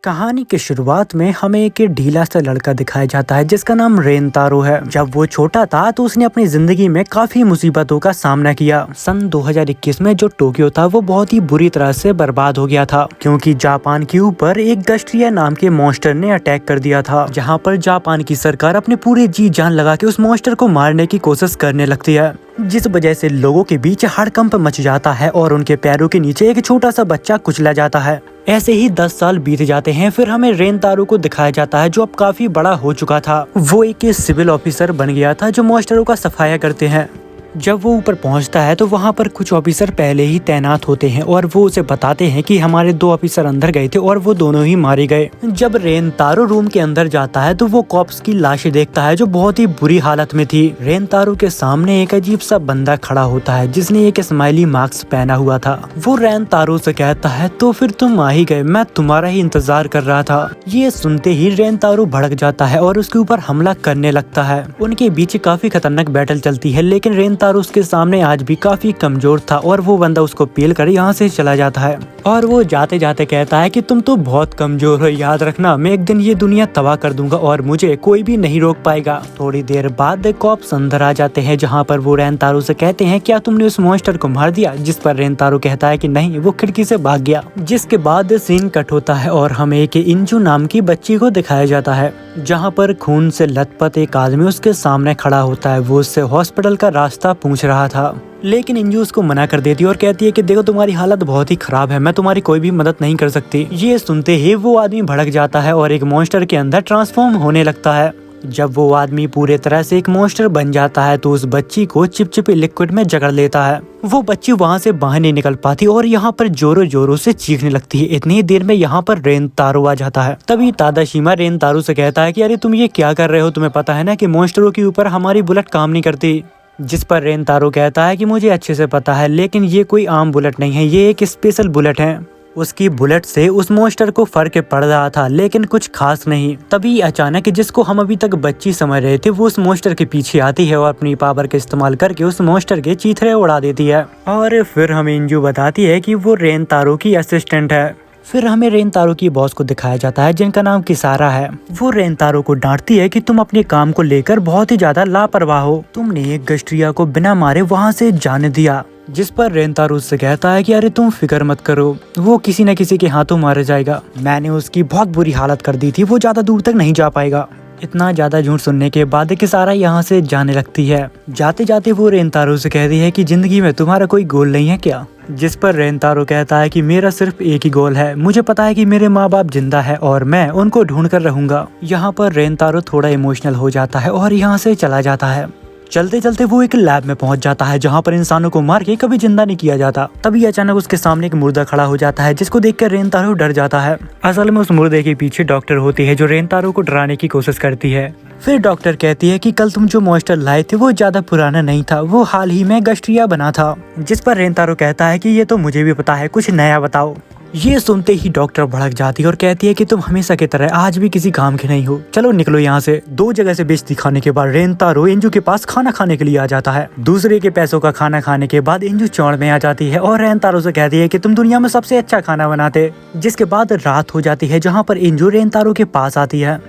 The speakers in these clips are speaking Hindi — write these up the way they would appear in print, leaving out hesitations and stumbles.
कहानी की शुरुआत में हमें एक ढीला सा लड़का दिखाया जाता है जिसका नाम रेनतारो है। जब वो छोटा था तो उसने अपनी जिंदगी में काफी मुसीबतों का सामना किया। सन 2021 में जो टोक्यो था वो बहुत ही बुरी तरह से बर्बाद हो गया था क्योंकि जापान के ऊपर एक गस्ट्रिया नाम के मॉन्स्टर ने अटैक कर दिया था, जहाँ पर जापान की सरकार अपने पूरे जी जान लगा के उस मॉन्स्टर को मारने की कोशिश करने लगती है, जिस वजह से लोगों के बीच हड़कंप मच जाता है और उनके पैरों के नीचे एक छोटा सा बच्चा कुचला जाता है। ऐसे ही 10 साल बीत जाते हैं। फिर हमें रेनतारो को दिखाया जाता है जो अब काफी बड़ा हो चुका था। वो एक सिविल ऑफिसर बन गया था जो मॉन्स्टरों का सफाया करते हैं। जब वो ऊपर पहुंचता है तो वहां पर कुछ ऑफिसर पहले ही तैनात होते हैं और वो उसे बताते हैं कि हमारे 2 ऑफिसर अंदर गए थे और वो दोनों ही मारे गए। जब रेनतारो रूम के अंदर जाता है तो वो कॉप्स की लाशें देखता है जो बहुत ही बुरी हालत में थी। रेनतारो के सामने एक अजीब सा बंदा खड़ा होता है जिसने एक स्माइली मास्क पहना हुआ था। वो रेनतारो से कहता है तो फिर तुम आ ही गए, मैं तुम्हारा ही इंतजार कर रहा था। ये सुनते ही रेनतारो भड़क जाता है और उसके ऊपर हमला करने लगता है। उनके बीच काफी खतरनाक बैटल चलती है, लेकिन रेनतारो उसके सामने आज भी काफी कमजोर था और वो बंदा उसको पील कर यहाँ से चला जाता है और वो जाते जाते कहता है कि तुम तो बहुत कमजोर हो, याद रखना मैं एक दिन ये दुनिया तबाह कर दूंगा और मुझे कोई भी नहीं रोक पाएगा। थोड़ी देर बाद कॉप्स अंदर आ जाते हैं जहाँ पर वो रेनतारो से कहते हैं क्या तुमने उस मॉन्स्टर को मार दिया, जिस पर रेनतारो कहता है कि नहीं, वो खिड़की से भाग गया। जिसके बाद सीन कट होता है और हमें एक इंजू नाम की बच्ची को दिखाया जाता है जहाँ पर खून से लथपथ एक आदमी उसके सामने खड़ा होता है। वो उससे हॉस्पिटल का रास्ता पूछ रहा था, लेकिन इंजू उसको मना कर देती है और कहती है कि देखो तुम्हारी हालत बहुत ही खराब है, मैं तुम्हारी कोई भी मदद नहीं कर सकती। ये सुनते ही वो आदमी भड़क जाता है और एक मॉन्स्टर के अंदर ट्रांसफॉर्म होने लगता है। जब वो आदमी पूरे तरह से एक मॉन्स्टर बन जाता है तो उस बच्ची को चिपचिपी लिक्विड में जकड़ लेता है। वो बच्ची वहाँ से बाहर नहीं निकल पाती और यहाँ पर जोरों जोरों से चीखने लगती है। इतनी देर में यहाँ पर रेनतारो आ जाता है। तभी तादाशिमा रेनतारो से कहता है कि अरे तुम ये क्या कर रहे हो, तुम्हें पता है ना कि मॉन्स्टरों के ऊपर हमारी बुलेट काम नहीं करती। जिस पर रेनतारो कहता है कि मुझे अच्छे से पता है, लेकिन ये कोई आम बुलेट नहीं है, ये एक स्पेशल बुलेट है। उसकी बुलेट से उस मॉन्स्टर को फर्क पड़ रहा था लेकिन कुछ खास नहीं। तभी अचानक जिसको हम अभी तक बच्ची समझ रहे थे वो उस मॉन्स्टर के पीछे आती है और अपनी पावर का इस्तेमाल करके उस मॉन्स्टर के चीथड़े उड़ा देती है। और फिर हमें इंजू बताती है कि वो रेनतारो की असिस्टेंट है। फिर हमें रेनतारो की बॉस को दिखाया जाता है जिनका नाम किसारा है। वो रेनतारो को डांटती है कि तुम अपने काम को लेकर बहुत ही ज्यादा लापरवाह हो, तुमने एक गस्ट्रिया को बिना मारे वहाँ से जाने दिया। जिस पर रेनतारो उससे कहता है कि अरे तुम फिक्र मत करो, वो किसी न किसी के हाथों मारा जाएगा, मैंने उसकी बहुत बुरी हालत कर दी थी, वो ज्यादा दूर तक नहीं जा पाएगा। इतना ज्यादा झूठ सुनने के बाद किसारा यहाँ से जाने लगती है। जाते जाते वो रेनतारो से कहती है कि जिंदगी में तुम्हारा कोई गोल नहीं है क्या? जिस पर रेनतारो कहता है कि मेरा सिर्फ एक ही गोल है, मुझे पता है कि मेरे माँ बाप जिंदा है और मैं उनको ढूंढ कर रहूंगा। यहाँ पर रेनतारो थोड़ा इमोशनल हो जाता है और यहाँ से चला जाता है। चलते चलते वो एक लैब में पहुंच जाता है जहाँ पर इंसानों को मार के कभी जिंदा नहीं किया जाता। तभी अचानक उसके सामने एक मुर्दा खड़ा हो जाता है जिसको देखकर रेनतारो डर जाता है। असल में उस मुर्दे के पीछे डॉक्टर होती है जो रेनतारो को डराने की कोशिश करती है। फिर डॉक्टर कहती है कि कल तुम जो मॉन्स्टर लाए थे वो ज्यादा पुराना नहीं था, वो हाल ही में गस्ट्रिया बना था। जिस पर रेनतारो कहता है कि ये तो मुझे भी पता है, कुछ नया बताओ। ये सुनते ही डॉक्टर भड़क जाती है और कहती है कि तुम हमेशा की तरह आज भी किसी काम के नहीं हो, चलो निकलो यहाँ से। 2 जगह से बेइज्जती खाने के बाद रेनतारो इंजू के पास खाना खाने के लिए आ जाता है। दूसरे के पैसों का खाना खाने के बाद इंजू चौड़ में आ जाती है और रेनतारो से कहती है कि तुम दुनिया में सबसे अच्छा खाना बनाते। जिसके बाद रात हो जाती है जहाँ पर इंजू रेनतारो के पास आती है।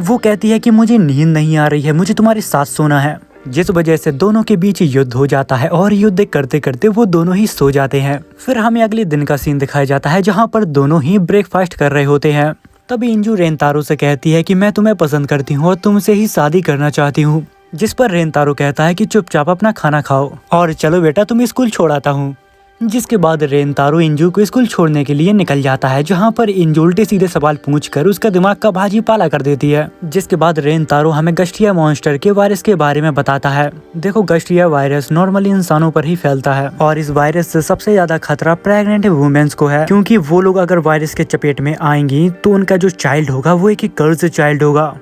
वो कहती है कि मुझे नींद नहीं आ रही है, मुझे तुम्हारे साथ सोना है। जिस वजह से दोनों के बीच युद्ध हो जाता है और युद्ध करते करते वो दोनों ही सो जाते हैं। फिर हमें अगले दिन का सीन दिखाया जाता है जहाँ पर दोनों ही ब्रेकफास्ट कर रहे होते हैं। तभी इंजू रेनतारो से कहती है कि मैं तुम्हें पसंद करती हूँ और तुमसे ही शादी करना चाहती हूँ। जिस पर रेनतारो कहता है कि चुपचाप अपना खाना खाओ और चलो बेटा तुम स्कूल छोड़ आता हूँ। जिसके बाद रेनतारो इंजू को स्कूल छोड़ने के लिए निकल जाता है जहाँ पर इंजू उल्टे सीधे सवाल पूछकर उसका दिमाग का भाजी पाला कर देती है। जिसके बाद रेनतारो हमें गस्ट्रिया मॉन्स्टर के वायरस के बारे में बताता है। देखो गस्ट्रिया वायरस नॉर्मली इंसानों पर ही फैलता है और इस वायरस से सबसे ज्यादा खतरा प्रेग्नेंट वुमेन्स को है, क्योंकि वो लोग अगर वायरस के चपेट में आएंगी तो उनका जो चाइल्ड होगा वो एक गर्ल्स चाइल्ड होगा।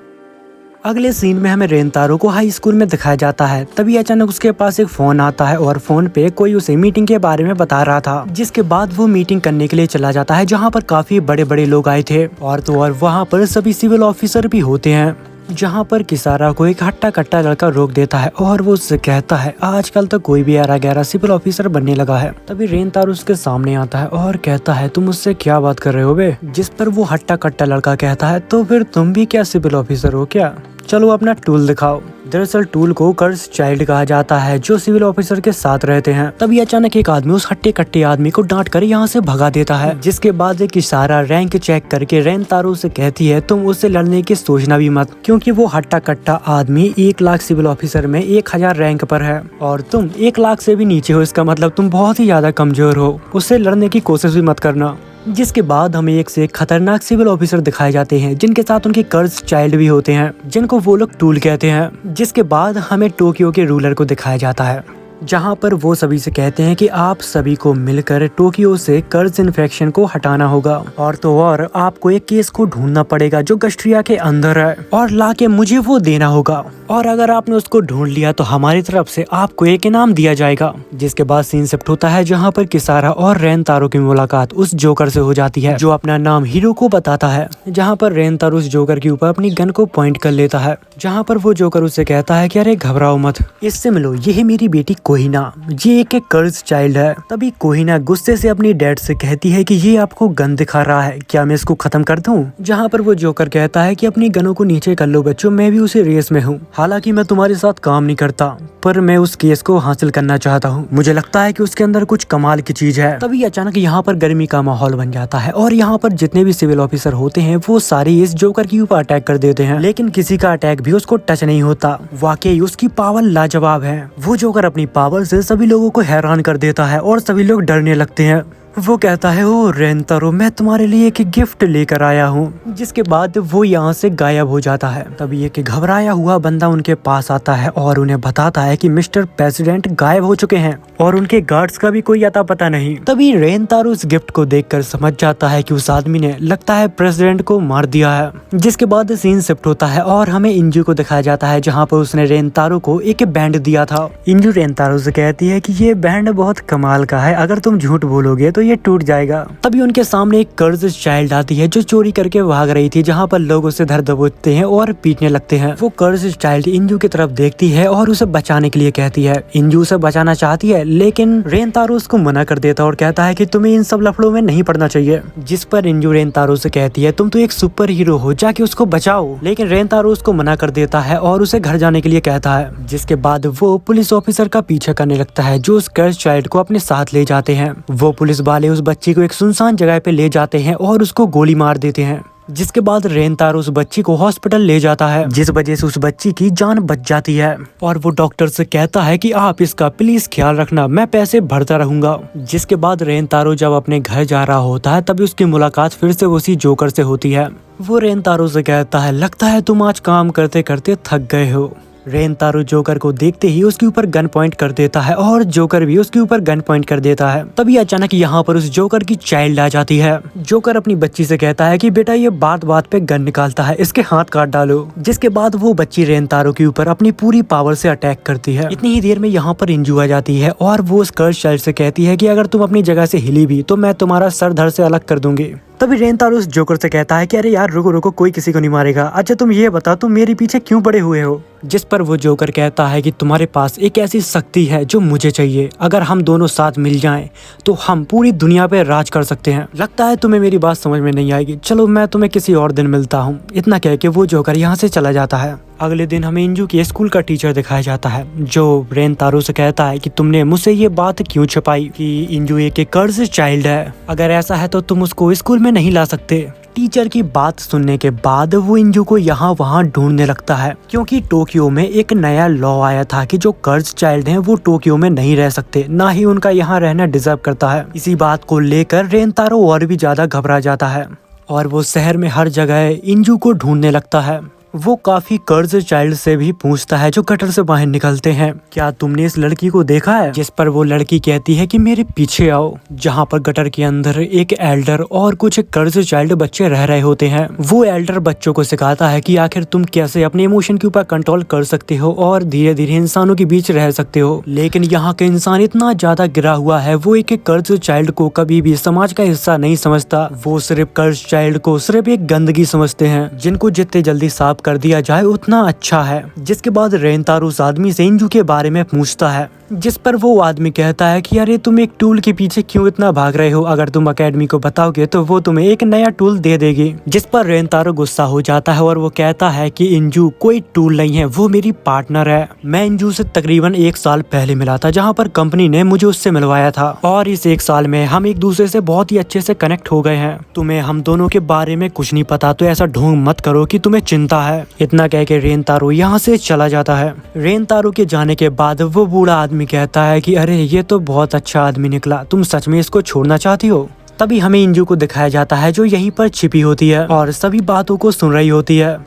अगले सीन में हमें रेनतारो को हाई स्कूल में दिखाया जाता है। तभी अचानक उसके पास एक फोन आता है और फोन पे कोई उसे मीटिंग के बारे में बता रहा था। जिसके बाद वो मीटिंग करने के लिए चला जाता है जहाँ पर काफी बड़े बड़े लोग आए थे और तो और वहाँ पर सभी सिविल ऑफिसर भी होते हैं। जहाँ पर किसारा को एक हट्टा कट्टा लड़का रोक देता है और वो उससे कहता है आजकल तो कोई भी 11 सिविल ऑफिसर बनने लगा है। तभी रेनतारो उसके सामने आता है और कहता है तुम मुझसे क्या बात कर रहे हो बे? जिस पर वो हट्टा कट्टा लड़का कहता है तो फिर तुम भी क्या सिविल ऑफिसर हो क्या? चलो अपना टूल दिखाओ। दरअसल टूल को कर्ज चाइल्ड कहा जाता है जो सिविल ऑफिसर के साथ रहते हैं। तभी अचानक एक आदमी उस हट्टे कट्टे आदमी को डांट कर यहाँ से भगा देता है, जिसके बाद एक इशारा रैंक चेक करके रेनतारो से कहती है तुम उससे लड़ने की सोचना भी मत, क्योंकि वो हट्टा कट्टा आदमी 1 लाख सिविल ऑफिसर में 1000 रैंक पर है और तुम 1 लाख से भी नीचे हो। इसका मतलब तुम बहुत ही ज्यादा कमजोर हो, उससे लड़ने की कोशिश भी मत करना। जिसके बाद हमें एक से एक खतरनाक सिविल ऑफिसर दिखाए जाते हैं जिनके साथ उनके कर्ज चाइल्ड भी होते हैं, जिनको वो लोग टूल कहते हैं। जिसके बाद हमें टोक्यो के रूलर को दिखाया जाता है, जहां पर वो सभी से कहते हैं कि आप सभी को मिलकर टोक्यो से कर्ज इन्फेक्शन को हटाना होगा और तो और आपको एक केस को ढूंढना पड़ेगा जो गस्ट्रिया के अंदर है और लाके मुझे वो देना होगा, और अगर आपने उसको ढूंढ लिया तो हमारी तरफ से आपको एक इनाम दिया जाएगा। जिसके बाद सीन शिफ्ट होता है जहाँ पर किसारा और रेनतारो की मुलाकात उस जोकर से हो जाती है जो अपना नाम हीरो को बताता है। जहाँ पर रेनतारो उस जोकर के ऊपर अपनी गन को पॉइंट कर लेता है, जहाँ पर वो जोकर उससे कहता है कि अरे घबराओ मत, इससे मिलो, ये है मेरी बेटी कोहिना, ये एक कर्ज चाइल्ड है। तभी कोहिना गुस्से से अपनी डैड से कहती है कि ये आपको गन दिखा रहा है, क्या मैं इसको खत्म कर दूं? जहाँ पर वो जोकर कहता है कि अपनी गनों को नीचे कर लो बच्चों, मैं भी उसी रेस में हूँ। हालांकि मैं तुम्हारे साथ काम नहीं करता, पर मैं उस केस को हासिल करना चाहता हूँ। मुझे लगता है कि उसके अंदर कुछ कमाल की चीज है। तभी अचानक यहाँ पर गर्मी का माहौल बन जाता है और यहाँ पर जितने भी सिविल ऑफिसर होते हैं वो सारे इस जोकर के ऊपर अटैक कर देते हैं, लेकिन किसी का अटैक भी उसको टच नहीं होता। वाकई उसकी पावर लाजवाब है। वो जोकर अपनी पावर से सभी लोगों को हैरान कर देता है और सभी लोग डरने लगते हैं। वो कहता है ओ रेनतारो, मैं तुम्हारे लिए एक गिफ्ट लेकर आया हूँ। जिसके बाद वो यहाँ से गायब हो जाता है। तभी एक घबराया हुआ बंदा उनके पास आता है और उन्हें बताता है कि मिस्टर प्रेसिडेंट गायब हो चुके हैं और उनके गार्ड्स का भी कोई अता पता नहीं। तभी रेनतारो उस गिफ्ट को देखकर समझ जाता है कि उस आदमी ने लगता है प्रेसिडेंट को मार दिया है। जिसके बाद सीन शिफ्ट होता है और हमें इंजू को दिखाया जाता है जहाँ पर उसने रेनतारो को एक बैंड दिया था। इंजू रेनतारो से कहती है कि ये बैंड बहुत कमाल का है, अगर तुम झूठ बोलोगे तो ये टूट जाएगा। तभी उनके सामने एक कर्ज चाइल्ड आती है जो चोरी करके भाग रही थी, जहाँ पर लोग उसे धर दबोचते हैं और पीटने लगते हैं। वो कर्ज चाइल्ड इंजू की तरफ देखती है और उसे बचाने के लिए कहती है। इंजू उसे बचाना चाहती है लेकिन रेनतारो उसको मना कर देता और कहता है कि तुम्हें इन सब लफड़ों में नहीं पड़ना चाहिए। जिस पर इंजू रेनतारो से कहती है तुम तो एक सुपर हीरो हो, जाके उसको बचाओ। लेकिन रेनतारो उसको मना कर देता है और उसे घर जाने के लिए कहता है। जिसके बाद वो पुलिस ऑफिसर का पीछा करने लगता है जो उस कर्ज चाइल्ड को अपने साथ ले जाते हैं। वो पुलिस वाले उस बच्ची को एक सुनसान जगह पे ले जाते हैं और उसको गोली मार देते हैं। जिसके बाद रेनतारो उस बच्ची को हॉस्पिटल ले जाता है, जिस वजह से उस बच्ची की जान बच जाती है। और वो डॉक्टर से कहता है कि आप इसका प्लीज ख्याल रखना, मैं पैसे भरता रहूंगा। जिसके बाद रेनतारो जब अपने घर जा रहा होता है तभी उसकी मुलाकात फिर से उसी जोकर से होती है। वो रेनतारो से कहता है लगता है तुम आज काम करते करते थक गए हो। रेनतारो जोकर को देखते ही उसके ऊपर गन पॉइंट कर देता है और जोकर भी उसके ऊपर गन पॉइंट कर देता है। तभी अचानक यहाँ पर उस जोकर की चाइल्ड आ जाती है। जोकर अपनी बच्ची से कहता है कि बेटा ये बात बात पे गन निकालता है, इसके हाथ काट डालो। जिसके बाद वो बच्ची रेनतारो के ऊपर अपनी पूरी पावर से अटैक करती है। इतनी ही देर में यहाँ पर इंजू आ जाती है और वो उस कर्ज चाइल्ड से कहती है कि अगर तुम अपनी जगह से हिली भी तो मैं तुम्हारा सर धड़ से अलग कर दूंगी। तभी रेनतारो उस जोकर से कहता है कि अरे यार रुको रुको, कोई किसी को नहीं मारेगा। अच्छा तुम ये बताओ तुम मेरे पीछे क्यों पड़े हुए हो? जिस पर वो जोकर कहता है कि तुम्हारे पास एक ऐसी शक्ति है जो मुझे चाहिए, अगर हम दोनों साथ मिल जाएं तो हम पूरी दुनिया पे राज कर सकते हैं। लगता है तुम्हें मेरी बात समझ में नहीं आएगी, चलो मैं तुम्हें किसी और दिन मिलता हूँ। इतना कह के वो जोकर यहाँ से चला जाता है। अगले दिन हमें इंजू के स्कूल का टीचर दिखाया जाता है जो रेनतारो से कहता है कि तुमने मुझसे ये बात क्यों छुपाई कि इंजू एक कर्ज चाइल्ड है, अगर ऐसा है तो तुम उसको स्कूल में नहीं ला सकते। टीचर की बात सुनने के बाद वो इंजू को यहाँ वहाँ ढूंढने लगता है, क्योंकि टोक्यो में एक नया लॉ आया था कि जो कर्ज चाइल्ड हैं वो टोक्यो में नहीं रह सकते, ना ही उनका यहाँ रहना डिजर्व करता है। इसी बात को लेकर रेनतारो और भी ज्यादा घबरा जाता है और वो शहर में हर जगह इंजू को ढूंढने लगता है। वो काफी कर्ज चाइल्ड से भी पूछता है जो गटर से बाहर निकलते हैं, क्या तुमने इस लड़की को देखा है? जिस पर वो लड़की कहती है कि मेरे पीछे आओ। जहाँ पर गटर के अंदर एक एल्डर और कुछ कर्ज चाइल्ड बच्चे रह रहे होते हैं। वो एल्डर बच्चों को सिखाता है कि आखिर तुम कैसे अपने इमोशन के ऊपर कंट्रोल कर सकते हो और धीरे धीरे इंसानों के बीच रह सकते हो। लेकिन यहाँ का इंसान इतना ज्यादा गिरा हुआ है, वो एक कर्ज चाइल्ड को कभी भी समाज का हिस्सा नहीं समझता। वो सिर्फ कर्ज चाइल्ड को सिर्फ एक गंदगी समझते हैं, जिनको जितने जल्दी साफ पिकअप कर दिया जाए उतना अच्छा है। जिसके बाद रेंतारो उस आदमी से इंजू के बारे में पूछता है, जिस पर वो आदमी कहता है कि अरे तुम एक टूल के पीछे क्यों इतना भाग रहे हो, अगर तुम एकेडमी को बताओगे तो वो तुम्हें एक नया टूल दे देगी। जिस पर रेंतारो गुस्सा हो जाता है और वो कहता है कि इंजू कोई टूल नहीं है, वो मेरी पार्टनर है। मैं इंजू से तकरीबन 1 साल पहले मिला था, जहाँ पर कंपनी ने मुझे उससे मिलवाया था और इस 1 साल में हम एक दूसरे से बहुत ही अच्छे से कनेक्ट हो गए हैं। तुम्हें हम दोनों के बारे में कुछ नहीं पता तो ऐसा ढोंग मत करो कि तुम्हें चिंता है। इतना कह के रेंतारो यहाँ से चला जाता है। रेंतारो के जाने के बाद वो बूढ़ा आदमी कहता है कि अरे ये तो बहुत अच्छा आदमी निकला, तुम सच में इसको छोड़ना चाहती हो। तभी हमें इंजू को दिखाया जाता है जो यहीं पर छिपी होती है और सभी बातों को सुन रही होती है।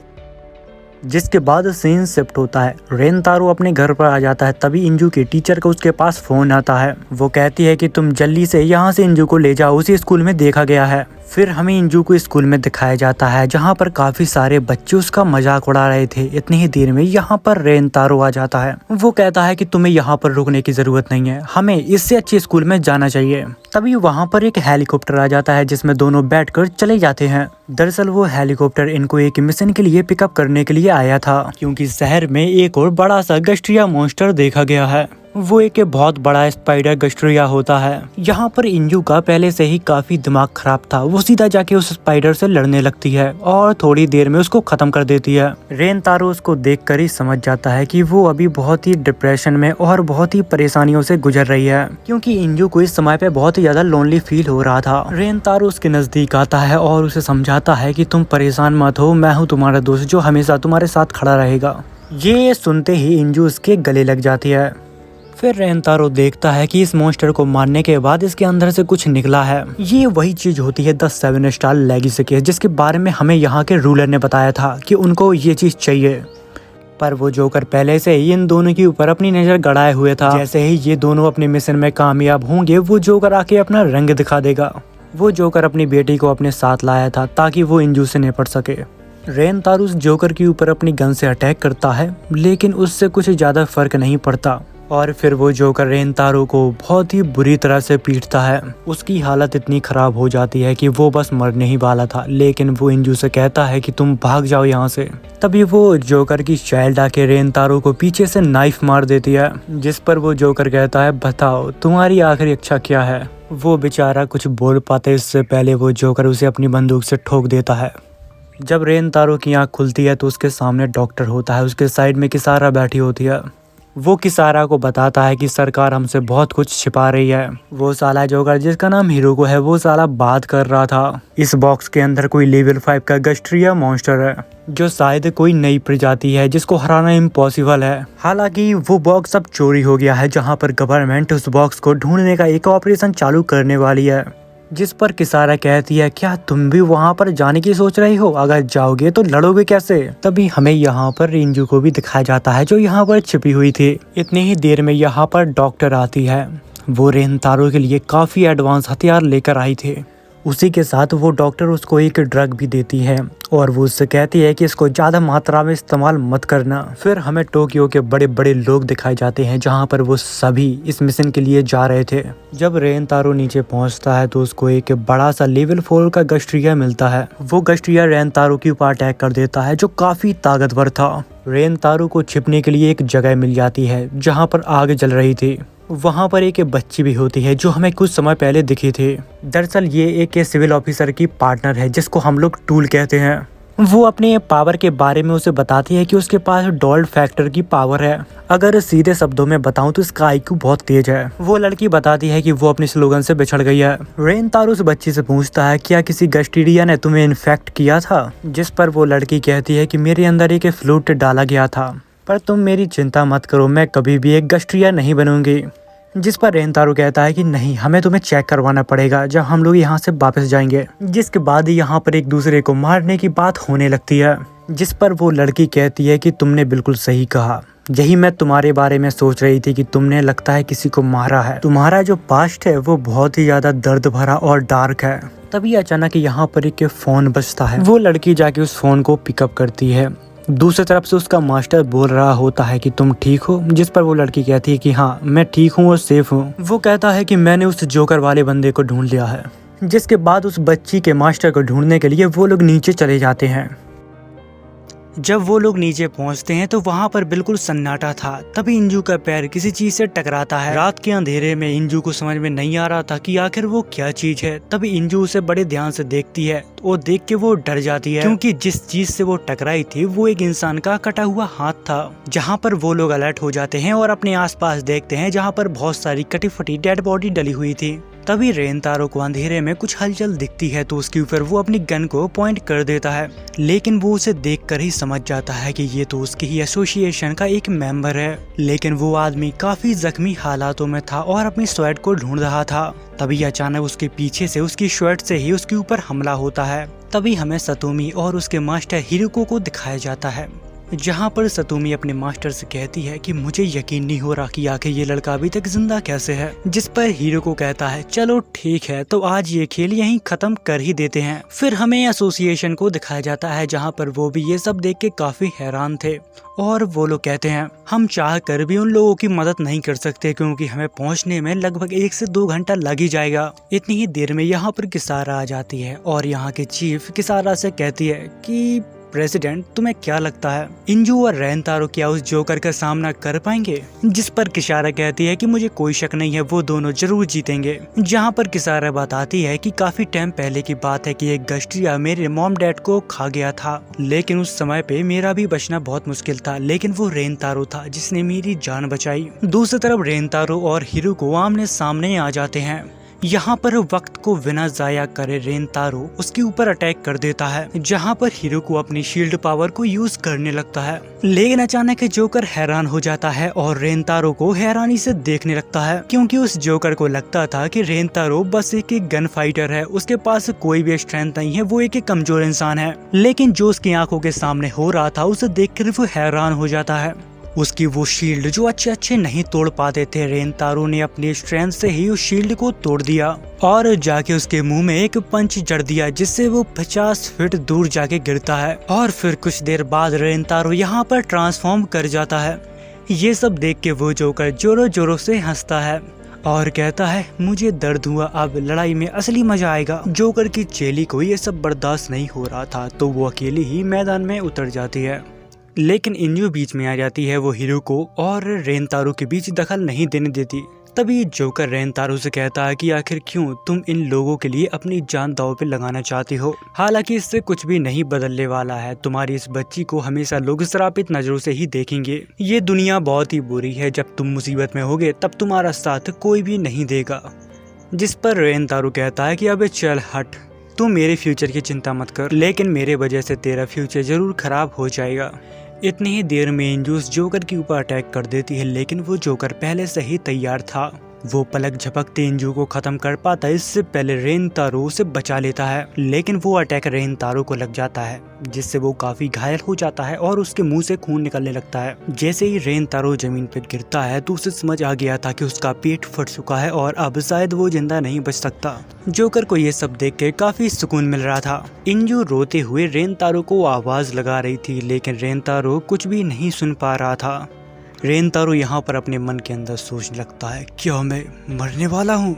जिसके बाद सीन शिफ्ट होता है। रेंतारो अपने घर पर आ जाता है, तभी इंजू के टीचर का उसके पास फोन आता है। वो कहती है कि तुम जल्दी से यहाँ से इंजू को ले जाओ, उसे स्कूल में देखा गया है। फिर हमें इंजू को स्कूल में दिखाया जाता है जहाँ पर काफी सारे बच्चे उसका मजाक उड़ा रहे थे। इतनी ही देर में यहाँ पर रेंतारो आ जाता है। वो कहता है कि तुम्हें यहाँ पर रुकने की जरूरत नहीं है, हमें इससे अच्छे स्कूल में जाना चाहिए। तभी वहाँ पर एक हेलीकॉप्टर आ जाता है जिसमें दोनों बैठकर चले जाते हैं। दरअसल वो हेलीकॉप्टर इनको एक मिशन के लिए पिकअप करने के लिए आया था, क्योंकि शहर में एक और बड़ा सा गस्ट्रिया मॉन्स्टर देखा गया है। वो एक बहुत बड़ा स्पाइडर गस्ट्रिया होता है। यहाँ पर इंजू का पहले से ही काफी दिमाग खराब था। वो सीधा जाके उस स्पाइडर से लड़ने लगती है और थोड़ी देर में उसको खत्म कर देती है। रेंतारो उसको देखकर ही समझ जाता है कि वो अभी बहुत ही डिप्रेशन में और बहुत ही परेशानियों से गुजर रही है, क्योंकि इंजू को इस समय पे बहुत ही ज्यादा लोनली फील हो रहा था। रेंतारो उसके नजदीक आता है और उसे समझाता है कि तुम परेशान मत हो, मैं हूँ तुम्हारा दोस्त जो हमेशा तुम्हारे साथ खड़ा रहेगा। ये सुनते ही इंजू उसके गले लग जाती है। फिर रेंतारो देखता है कि इस मॉन्स्टर को मारने के बाद इसके अंदर से कुछ निकला है। ये वही चीज होती है द 7 स्टार लेगेसी केस, जिसके बारे में हमें यहाँ के रूलर ने बताया था कि उनको ये चीज चाहिए। पर वो जोकर पहले से ही इन दोनों के ऊपर अपनी नजर गड़ाए हुए था। जैसे ही ये दोनों अपने मिशन में कामयाब होंगे, वो जोकर आके अपना रंग दिखा देगा। वो जोकर अपनी बेटी को अपने साथ लाया था ताकि वो इंजू से निपट सके। रेंतारो उस जोकर के ऊपर अपनी गन से अटैक करता है, लेकिन उससे कुछ ज्यादा फर्क नहीं पड़ता और फिर वो जोकर रेंतारो को बहुत ही बुरी तरह से पीटता है। उसकी हालत इतनी खराब हो जाती है कि वो बस मरने ही वाला था, लेकिन वो इंजू से कहता है कि तुम भाग जाओ यहाँ से। तभी वो जोकर की चाइल्ड आके रेंतारो को पीछे से नाइफ मार देती है, जिस पर वो जोकर कहता है बताओ तुम्हारी आखिरी इच्छा क्या है। वो बेचारा कुछ बोल पाते इससे पहले वो जोकर उसे अपनी बंदूक से ठोक देता है। जब रेंतारो की आँख खुलती है तो उसके सामने डॉक्टर होता है, उसके साइड में किसारा बैठी होती है। वो किसारा को बताता है कि सरकार हमसे बहुत कुछ छिपा रही है। वो साला जोकर जिसका नाम हिरोको है, वो साला बात कर रहा था इस बॉक्स के अंदर कोई लेवल 5 का गस्ट्रिया मॉन्स्टर है, जो शायद कोई नई प्रजाति है जिसको हराना इम्पॉसिबल है। हालांकि वो बॉक्स अब चोरी हो गया है, जहां पर गवर्नमेंट उस बॉक्स को ढूंढने का एक ऑपरेशन चालू करने वाली है। जिस पर किसारा कहती है क्या तुम भी वहाँ पर जाने की सोच रही हो, अगर जाओगे तो लड़ोगे कैसे। तभी हमें यहाँ पर इंजू को भी दिखाया जाता है जो यहाँ पर छिपी हुई थी। इतनी ही देर में यहाँ पर डॉक्टर आती है। वो रेंतारो के लिए काफी एडवांस हथियार लेकर आई थी। उसी के साथ वो डॉक्टर उसको एक ड्रग भी देती है और वो उससे कहती है कि इसको ज्यादा मात्रा में इस्तेमाल मत करना। फिर हमें टोक्यो के बड़े बड़े लोग दिखाए जाते हैं जहां पर वो सभी इस मिशन के लिए जा रहे थे। जब रेंतारो नीचे पहुंचता है तो उसको एक बड़ा सा लेवल 4 का गस्ट्रिया मिलता है। वो गस्ट्रिया रेंतारो के ऊपर अटैक कर देता है जो काफी ताकतवर था। रेंतारो को छिपने के लिए एक जगह मिल जाती है जहाँ पर आग जल रही थी। वहाँ पर एक बच्ची भी होती है जो हमें कुछ समय पहले दिखी थी। दरअसल ये एक सिविल ऑफिसर की पार्टनर है जिसको हम लोग टूल कहते हैं। वो अपने पावर के बारे में उसे बताती है कि उसके पास डॉल्ड फैक्टर की पावर है। अगर सीधे शब्दों में बताऊं तो इसका आईक्यू बहुत तेज है। वो लड़की बताती है कि वो अपने स्लोगन से बिछड़ गई है। रेंतारो उस बच्ची से पूछता है क्या किसी गस्ट्रिया ने तुम्हें इन्फेक्ट किया था, जिस पर वो लड़की कहती है कि मेरे अंदर एक फ्लूइड डाला गया था, पर तुम मेरी चिंता मत करो, मैं कभी भी एक गस्ट्रिया नहीं बनूंगी। जिस पर रेंतारो कहता है कि नहीं, हमें तुम्हें चेक करवाना पड़ेगा जब हम लोग यहाँ से वापस जाएंगे। जिसके बाद यहाँ पर एक दूसरे को मारने की बात होने लगती है, जिस पर वो लड़की कहती है कि तुमने बिल्कुल सही कहा, यही मैं तुम्हारे बारे में सोच रही थी कि तुमने लगता है किसी को मारा है। तुम्हारा जो पास्ट है वो बहुत ही ज्यादा दर्द भरा और डार्क है। तभी अचानक यहाँ पर एक फोन बजता है। वो लड़की जाके उस फोन को पिकअप करती है। दूसरी तरफ से उसका मास्टर बोल रहा होता है कि तुम ठीक हो, जिस पर वो लड़की कहती है कि हाँ मैं ठीक हूँ और सेफ हूँ। वो कहता है कि मैंने उस जोकर वाले बंदे को ढूंढ लिया है। जिसके बाद उस बच्ची के मास्टर को ढूंढने के लिए वो लोग नीचे चले जाते हैं। जब वो लोग नीचे पहुंचते हैं तो वहाँ पर बिल्कुल सन्नाटा था। तभी इंजू का पैर किसी चीज से टकराता है। रात के अंधेरे में इंजू को समझ में नहीं आ रहा था कि आखिर वो क्या चीज है। तभी इंजू उसे बड़े ध्यान से देखती है और देख के वो डर जाती है, क्योंकि जिस चीज से वो टकराई थी वो एक इंसान का कटा हुआ हाथ था। जहाँ पर वो लोग अलर्ट हो जाते हैं और अपने आसपास देखते हैं, जहाँ पर बहुत सारी कटी फटी डेड बॉडी डली हुई थी। तभी रेनतारो को अंधेरे में कुछ हलचल दिखती है तो उसके ऊपर वो अपनी गन को पॉइंट कर देता है, लेकिन वो उसे देखकर ही समझ जाता है कि ये तो उसकी ही एसोसिएशन का एक मेंबर है। लेकिन वो आदमी काफी जख्मी हालातों में था और अपनी स्वेट को ढूंढ रहा था। तभी अचानक उसके पीछे से उसकी स्वेट से ही उसके ऊपर हमला होता है। तभी हमें सतोमी और उसके मास्टर हिरुको को दिखाया जाता है, जहाँ पर सतोमी अपने मास्टर से कहती है कि मुझे यकीन नहीं हो रहा कि आखिर ये लड़का अभी तक जिंदा कैसे है। जिस पर हिरुको कहता है चलो ठीक है, तो आज ये खेल यहीं खत्म कर ही देते हैं। फिर हमें एसोसिएशन को दिखाया जाता है, जहाँ पर वो भी ये सब देख के काफी हैरान थे और वो लोग कहते हैं हम चाह कर भी उन लोगों की मदद नहीं कर सकते, क्योंकि हमें पहुंचने में लगभग 1 से 2 घंटा लग ही जाएगा। इतनी ही देर में यहाँ पर किसारा आ जाती है और यहाँ के चीफ किसारा से कहती है कि प्रेसिडेंट तुम्हें क्या लगता है इंजू और रेनतारो क्या उस जोकर का सामना कर पाएंगे? जिस पर किसारा कहती है कि मुझे कोई शक नहीं है, वो दोनों जरूर जीतेंगे। जहाँ पर किसारा बताती है कि काफी टाइम पहले की बात है कि एक गश्तिया मेरे मॉम डैड को खा गया था, लेकिन उस समय पे मेरा भी बचना बहुत मुश्किल था, लेकिन वो रेनतारो था जिसने मेरी जान बचाई। दूसरी तरफ रेनतारो और हिरुको आमने सामने आ जाते हैं। यहाँ पर वक्त को बिना जाया करे रेनतारो उसके ऊपर अटैक कर देता है, जहाँ पर हिरुको अपनी शील्ड पावर को यूज करने लगता है। लेकिन अचानक जोकर हैरान हो जाता है और रेनतारो को हैरानी से देखने लगता है, क्योंकि उस जोकर को लगता था कि रेनतारो बस एक गन फाइटर है, उसके पास कोई भी स्ट्रेंथ नहीं है, वो एक कमजोर इंसान है। लेकिन जो उसकी आंखों के सामने हो रहा था उसे देखकर वो हैरान हो जाता है। उसकी वो शील्ड जो अच्छे नहीं तोड़ पाते थे, रेनतारो ने अपनी स्ट्रेंथ से ही उस शील्ड को तोड़ दिया और जाके उसके मुंह में एक पंच जड़ दिया, जिससे वो 50 फीट दूर जाके गिरता है। और फिर कुछ देर बाद रेनतारो यहाँ पर ट्रांसफॉर्म कर जाता है। ये सब देख के वो जोकर जोरों जोरों से हंसता है और कहता है मुझे दर्द हुआ, अब लड़ाई में असली मजा आएगा। जोकर की चेली को ये सब बर्दाश्त नहीं हो रहा था तो वो अकेली ही मैदान में उतर जाती है, लेकिन इंजू बीच में आ जाती है। वो हिरुको और रेनतारो के बीच दखल नहीं देने देती। तभी जोकर रेनतारो से कहता है कि आखिर क्यों तुम इन लोगों के लिए अपनी जान दांव पे लगाना चाहती हो, हालांकि इससे कुछ भी नहीं बदलने वाला है। तुम्हारी इस बच्ची को हमेशा लोग श्रापित नजरों से ही देखेंगे। ये दुनिया बहुत ही बुरी है, जब तुम मुसीबत में होगे तब तुम्हारा साथ कोई भी नहीं देगा। जिस पर रेनतारो कहता है कि अबे चल हट, तू मेरे फ्यूचर की चिंता मत कर, लेकिन मेरे वजह से तेरा फ्यूचर जरूर खराब हो जाएगा। इतनी ही देर में इंजू जोकर के ऊपर अटैक कर देती है, लेकिन वो जोकर पहले से ही तैयार था। वो पलक झपकते इंजू को खत्म कर पाता है, इससे पहले रेनतारो उसे बचा लेता है, लेकिन वो अटैक रेनतारो को लग जाता है, जिससे वो काफी घायल हो जाता है और उसके मुंह से खून निकलने लगता है। जैसे ही रेनतारो जमीन पर गिरता है तो उसे समझ आ गया था कि उसका पेट फट चुका है और अब शायद वो जिंदा नहीं बच सकता। जोकर को ये सब देख के काफी सुकून मिल रहा था। इंजू रोते हुए रेनतारो को आवाज लगा रही थी, लेकिन रेनतारो कुछ भी नहीं सुन पा रहा था। रेनतारो यहाँ पर अपने मन के अंदर सोचने लगता है क्या मैं मरने वाला हूँ?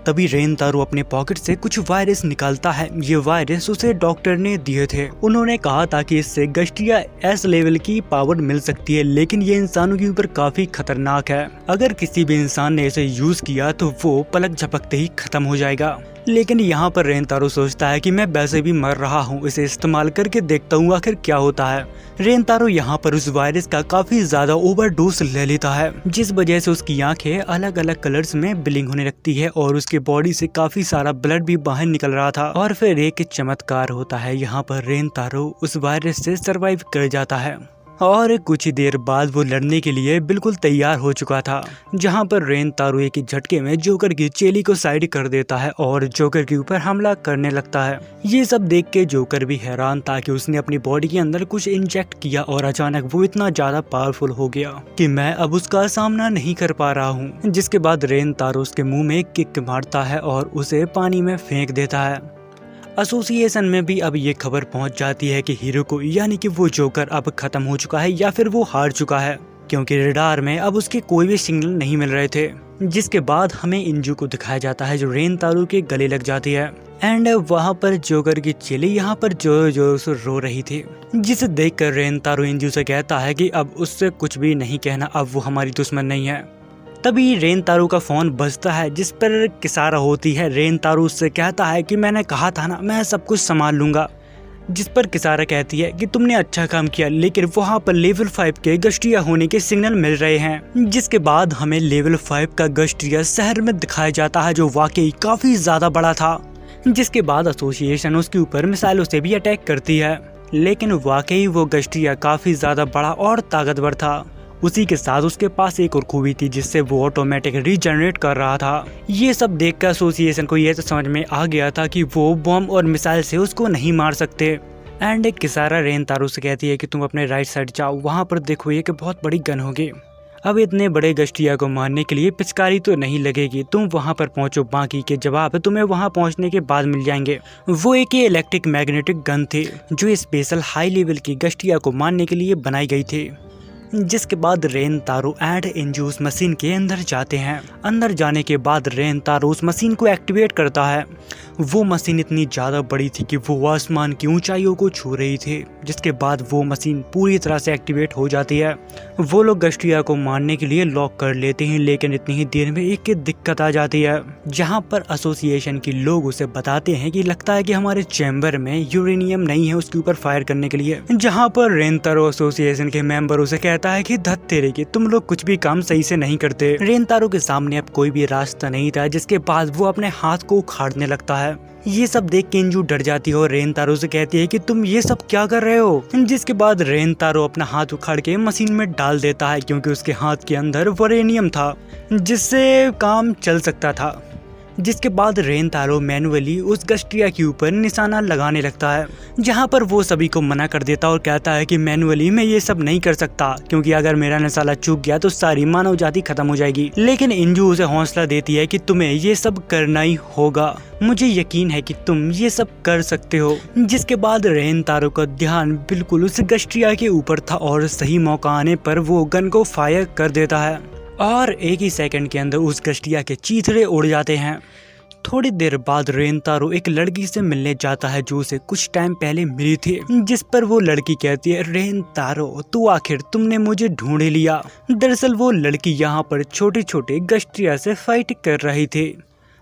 तभी रेनतारो अपने पॉकेट से कुछ वायरस निकालता है। ये वायरस उसे डॉक्टर ने दिए थे। उन्होंने कहा था कि इससे गश्तिया एस लेवल की पावर मिल सकती है, लेकिन ये इंसानों के ऊपर काफी खतरनाक है। अगर किसी भी इंसान ने इसे यूज किया तो वो पलक झपकते ही खत्म हो जाएगा। लेकिन यहाँ पर रेनतारो सोचता है कि मैं वैसे भी मर रहा हूँ, इसे इस्तेमाल करके देखता हूँ आखिर क्या होता है। रेनतारो यहाँ पर उस वायरस का काफी ज्यादा ओवरडोज ले लेता है, जिस वजह से उसकी आंखें अलग अलग कलर्स में ब्लिंक होने लगती है और उसके बॉडी से काफी सारा ब्लड भी बाहर निकल रहा था। और फिर एक चमत्कार होता है, यहाँ पर रेनतारो उस वायरस से सरवाइव कर जाता है और कुछ ही देर बाद वो लड़ने के लिए बिल्कुल तैयार हो चुका था। जहां पर रेनतारो एक झटके में जोकर की चेली को साइड कर देता है और जोकर के ऊपर हमला करने लगता है। ये सब देख के जोकर भी हैरान था कि उसने अपनी बॉडी के अंदर कुछ इंजेक्ट किया और अचानक वो इतना ज्यादा पावरफुल हो गया कि मैं अब उसका सामना नहीं कर पा रहा हूँ। जिसके बाद रेनतारो उसके मुंह में किक मारता है और उसे पानी में फेंक देता है। एसोसिएशन में भी अब ये खबर पहुंच जाती है कि हिरुको यानी कि वो जोकर अब खत्म हो चुका है या फिर वो हार चुका है, क्योंकि रडार में अब उसके कोई भी सिग्नल नहीं मिल रहे थे। जिसके बाद हमें इंजू को दिखाया जाता है जो रेनतारो के गले लग जाती है। एंड वहाँ पर जोकर की चेली यहाँ पर जोर जोर से रो रही थी, जिसे देखकर रेनतारो इंजू से कहता है कि अब उससे कुछ भी नहीं कहना, अब वो हमारी दुश्मन नहीं है। तभी रेनतारो का फोन बजता है जिस पर किसारा होती है। रेनतारो उससे कहता है कि मैंने कहा था ना, मैं सब कुछ संभाल लूंगा। जिस पर किसारा कहती है कि तुमने अच्छा काम किया, लेकिन वहाँ पर लेवल 5 के गश्तिया होने के सिग्नल मिल रहे हैं। जिसके बाद हमें लेवल 5 का गश्तिया शहर में दिखाया जाता है, जो वाकई काफी ज्यादा बड़ा था। जिसके बाद एसोसिएशन उसके ऊपर मिसाइलों से भी अटैक करती है, लेकिन वाकई वो गश्तिया काफी ज्यादा बड़ा और ताकतवर था। उसी के साथ उसके पास एक और खूबी थी जिससे वो ऑटोमेटिक रीजनरेट कर रहा था। ये सब देखकर एसोसिएशन को ये तो समझ में आ गया था कि वो बॉम्ब और मिसाइल से उसको नहीं मार सकते। एंड किसारा रेनतारो से कहती है कि तुम अपने राइट साइड जाओ, वहाँ पर देखो एक बहुत बड़ी गन होगी। अब इतने बड़े गश्तिया को मारने के लिए पिचकारी तो नहीं लगेगी, तुम वहाँ पर पहुँचो, बाकी के जवाब तुम्हें वहाँ पहुँचने के बाद मिल जाएंगे। वो एक इलेक्ट्रिक मैग्नेटिक गन थी जो स्पेशल हाई लेवल की गश्तिया को मारने के लिए बनाई गई थी। जिसके बाद रेनतारो एंड इंजू उस मशीन के अंदर जाते हैं। अंदर जाने के बाद रेनतारो उस मशीन को एक्टिवेट करता है। वो मशीन इतनी ज़्यादा बड़ी थी कि वो आसमान की ऊंचाइयों को छू रही थी। जिसके बाद वो मशीन पूरी तरह से एक्टिवेट हो जाती है। वो लोग गश्तिया को मारने के लिए लॉक कर लेते हैं, लेकिन इतनी ही देर में एक दिक्कत आ जाती है, जहाँ पर एसोसिएशन के लोग उसे बताते हैं कि लगता है कि हमारे चैम्बर में यूरेनियम नहीं है उसके ऊपर फायर करने के लिए। जहाँ पर रेनतारो एसोसिएशन के मेंबरों से कहता है कि धत तेरे की, तुम लोग कुछ भी काम सही से नहीं करते। रेनतारो के सामने अब कोई भी रास्ता नहीं था, जिसके बाद वो अपने हाथ को उखाड़ने लगता है। ये सब देख के इंजू डर जाती है और रेनतारो से कहती है कि तुम ये सब क्या कर रहे हो। जिसके बाद रेनतारो अपना हाथ उखाड़ के मशीन में डाल देता है, क्योंकि उसके हाथ के अंदर यूरेनियम था जिससे काम चल सकता था। जिसके बाद रेनतारो मैनुअली उस गश्तिया के ऊपर निशाना लगाने लगता है, जहां पर वो सभी को मना कर देता और कहता है कि मैनुअली मैं ये सब नहीं कर सकता, क्योंकि अगर मेरा निशाना चूक गया तो सारी मानव जाति खत्म हो जाएगी। लेकिन इंजू उसे हौसला देती है कि तुम्हें ये सब करना ही होगा, मुझे यकीन है कि तुम ये सब कर सकते हो। जिसके बाद रेनतारो का ध्यान बिल्कुल उस गश्तिया के ऊपर था और सही मौका आने पर वो गन को फायर कर देता है और एक ही सेकंड के अंदर उस गश्तिया के चीथड़े उड़ जाते हैं। थोड़ी देर बाद रेनतारो एक लड़की से मिलने जाता है जो उसे कुछ टाइम पहले मिली थी, जिस पर वो लड़की कहती है, रेनतारो तू आखिर तुमने मुझे ढूंढ लिया। दरअसल वो लड़की यहाँ पर छोटे छोटे गश्तिया से फाइट कर रही थी,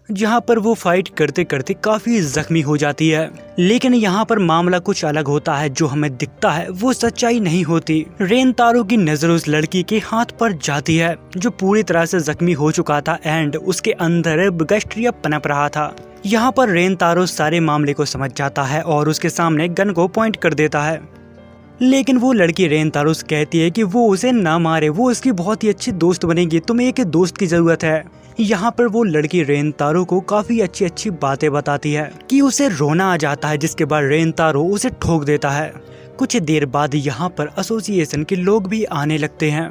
जहाँ पर वो फाइट करते करते काफी जख्मी हो जाती है। लेकिन यहाँ पर मामला कुछ अलग होता है, जो हमें दिखता है वो सच्चाई नहीं होती। रेनतारो की नजर उस लड़की के हाथ पर जाती है जो पूरी तरह से जख्मी हो चुका था एंड उसके अंदर गश्तिया पनप रहा था। यहाँ पर रेनतारो सारे मामले को समझ जाता है और उसके सामने गन को पॉइंट कर देता है। लेकिन वो लड़की रेनतारो से कहती है कि वो उसे ना मारे, वो उसकी बहुत ही अच्छी दोस्त बनेगी, तुम्हें एक दोस्त की जरूरत है। यहाँ पर वो लड़की रेनतारो को काफी अच्छी अच्छी बातें बताती है कि उसे रोना आ जाता है, जिसके बाद रेनतारो उसे ठोक देता है। कुछ देर बाद यहाँ पर एसोसिएशन के लोग भी आने लगते हैं।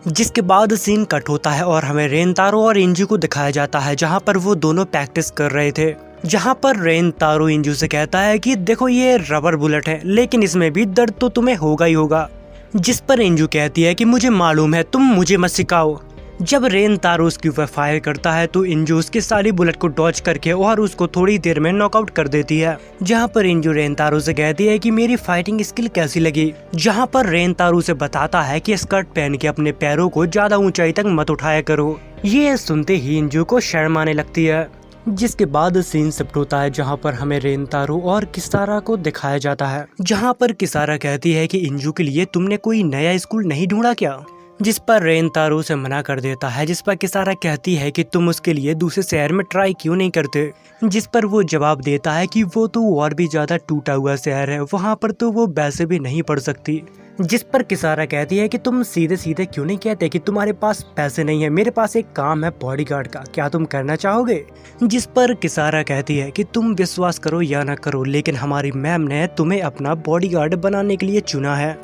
जिसके बाद सीन कट होता है और हमें रेनतारो और इंजू को दिखाया जाता है, जहाँ पर वो दोनों प्रैक्टिस कर रहे थे। जहाँ पर रेनतारो इंजू से कहता है कि देखो ये रबर बुलेट है, लेकिन इसमें भी दर्द तो तुम्हें होगा ही होगा। जिस पर इंजू कहती है कि मुझे मालूम है, तुम मुझे मत सिखाओ। जब रेनतारो उसके ऊपर फायर करता है तो इंजू उसकी सारी बुलेट को डॉज करके और उसको थोड़ी देर में नॉकआउट कर देती है। जहां पर इंजू रेनतारो से कहती है कि मेरी फाइटिंग स्किल कैसी लगी। जहां पर रेनतारो से बताता है कि स्कर्ट पहन के अपने पैरों को ज्यादा ऊंचाई तक मत उठाया करो। ये सुनते ही इंजू को शर्म आने लगती है। जिसके बाद सीन शिफ्ट होता है, जहां पर हमें रेनतारो और किसारा को दिखाया जाता है। जहां पर किसारा कहती है कि इंजू के लिए तुमने कोई नया स्कूल नहीं ढूंढा क्या। जिस पर रेनतारो से मना कर देता है, जिस पर किसारा कहती है कि तुम उसके लिए दूसरे शहर में ट्राई क्यों नहीं करते। जिस पर वो जवाब देता है कि वो तो और भी ज्यादा टूटा हुआ शहर है, वहाँ पर तो वो वैसे भी नहीं पढ़ सकती। जिस पर किसारा कहती है कि तुम सीधे सीधे क्यों नहीं कहते कि तुम्हारे पास पैसे नहीं है, मेरे पास एक काम है बॉडीगार्ड का, क्या तुम करना चाहोगे। जिस पर किसारा कहती है कि तुम विश्वास करो या ना करो, लेकिन हमारी मैम ने तुम्हें अपना बॉडीगार्ड बनाने के लिए चुना है।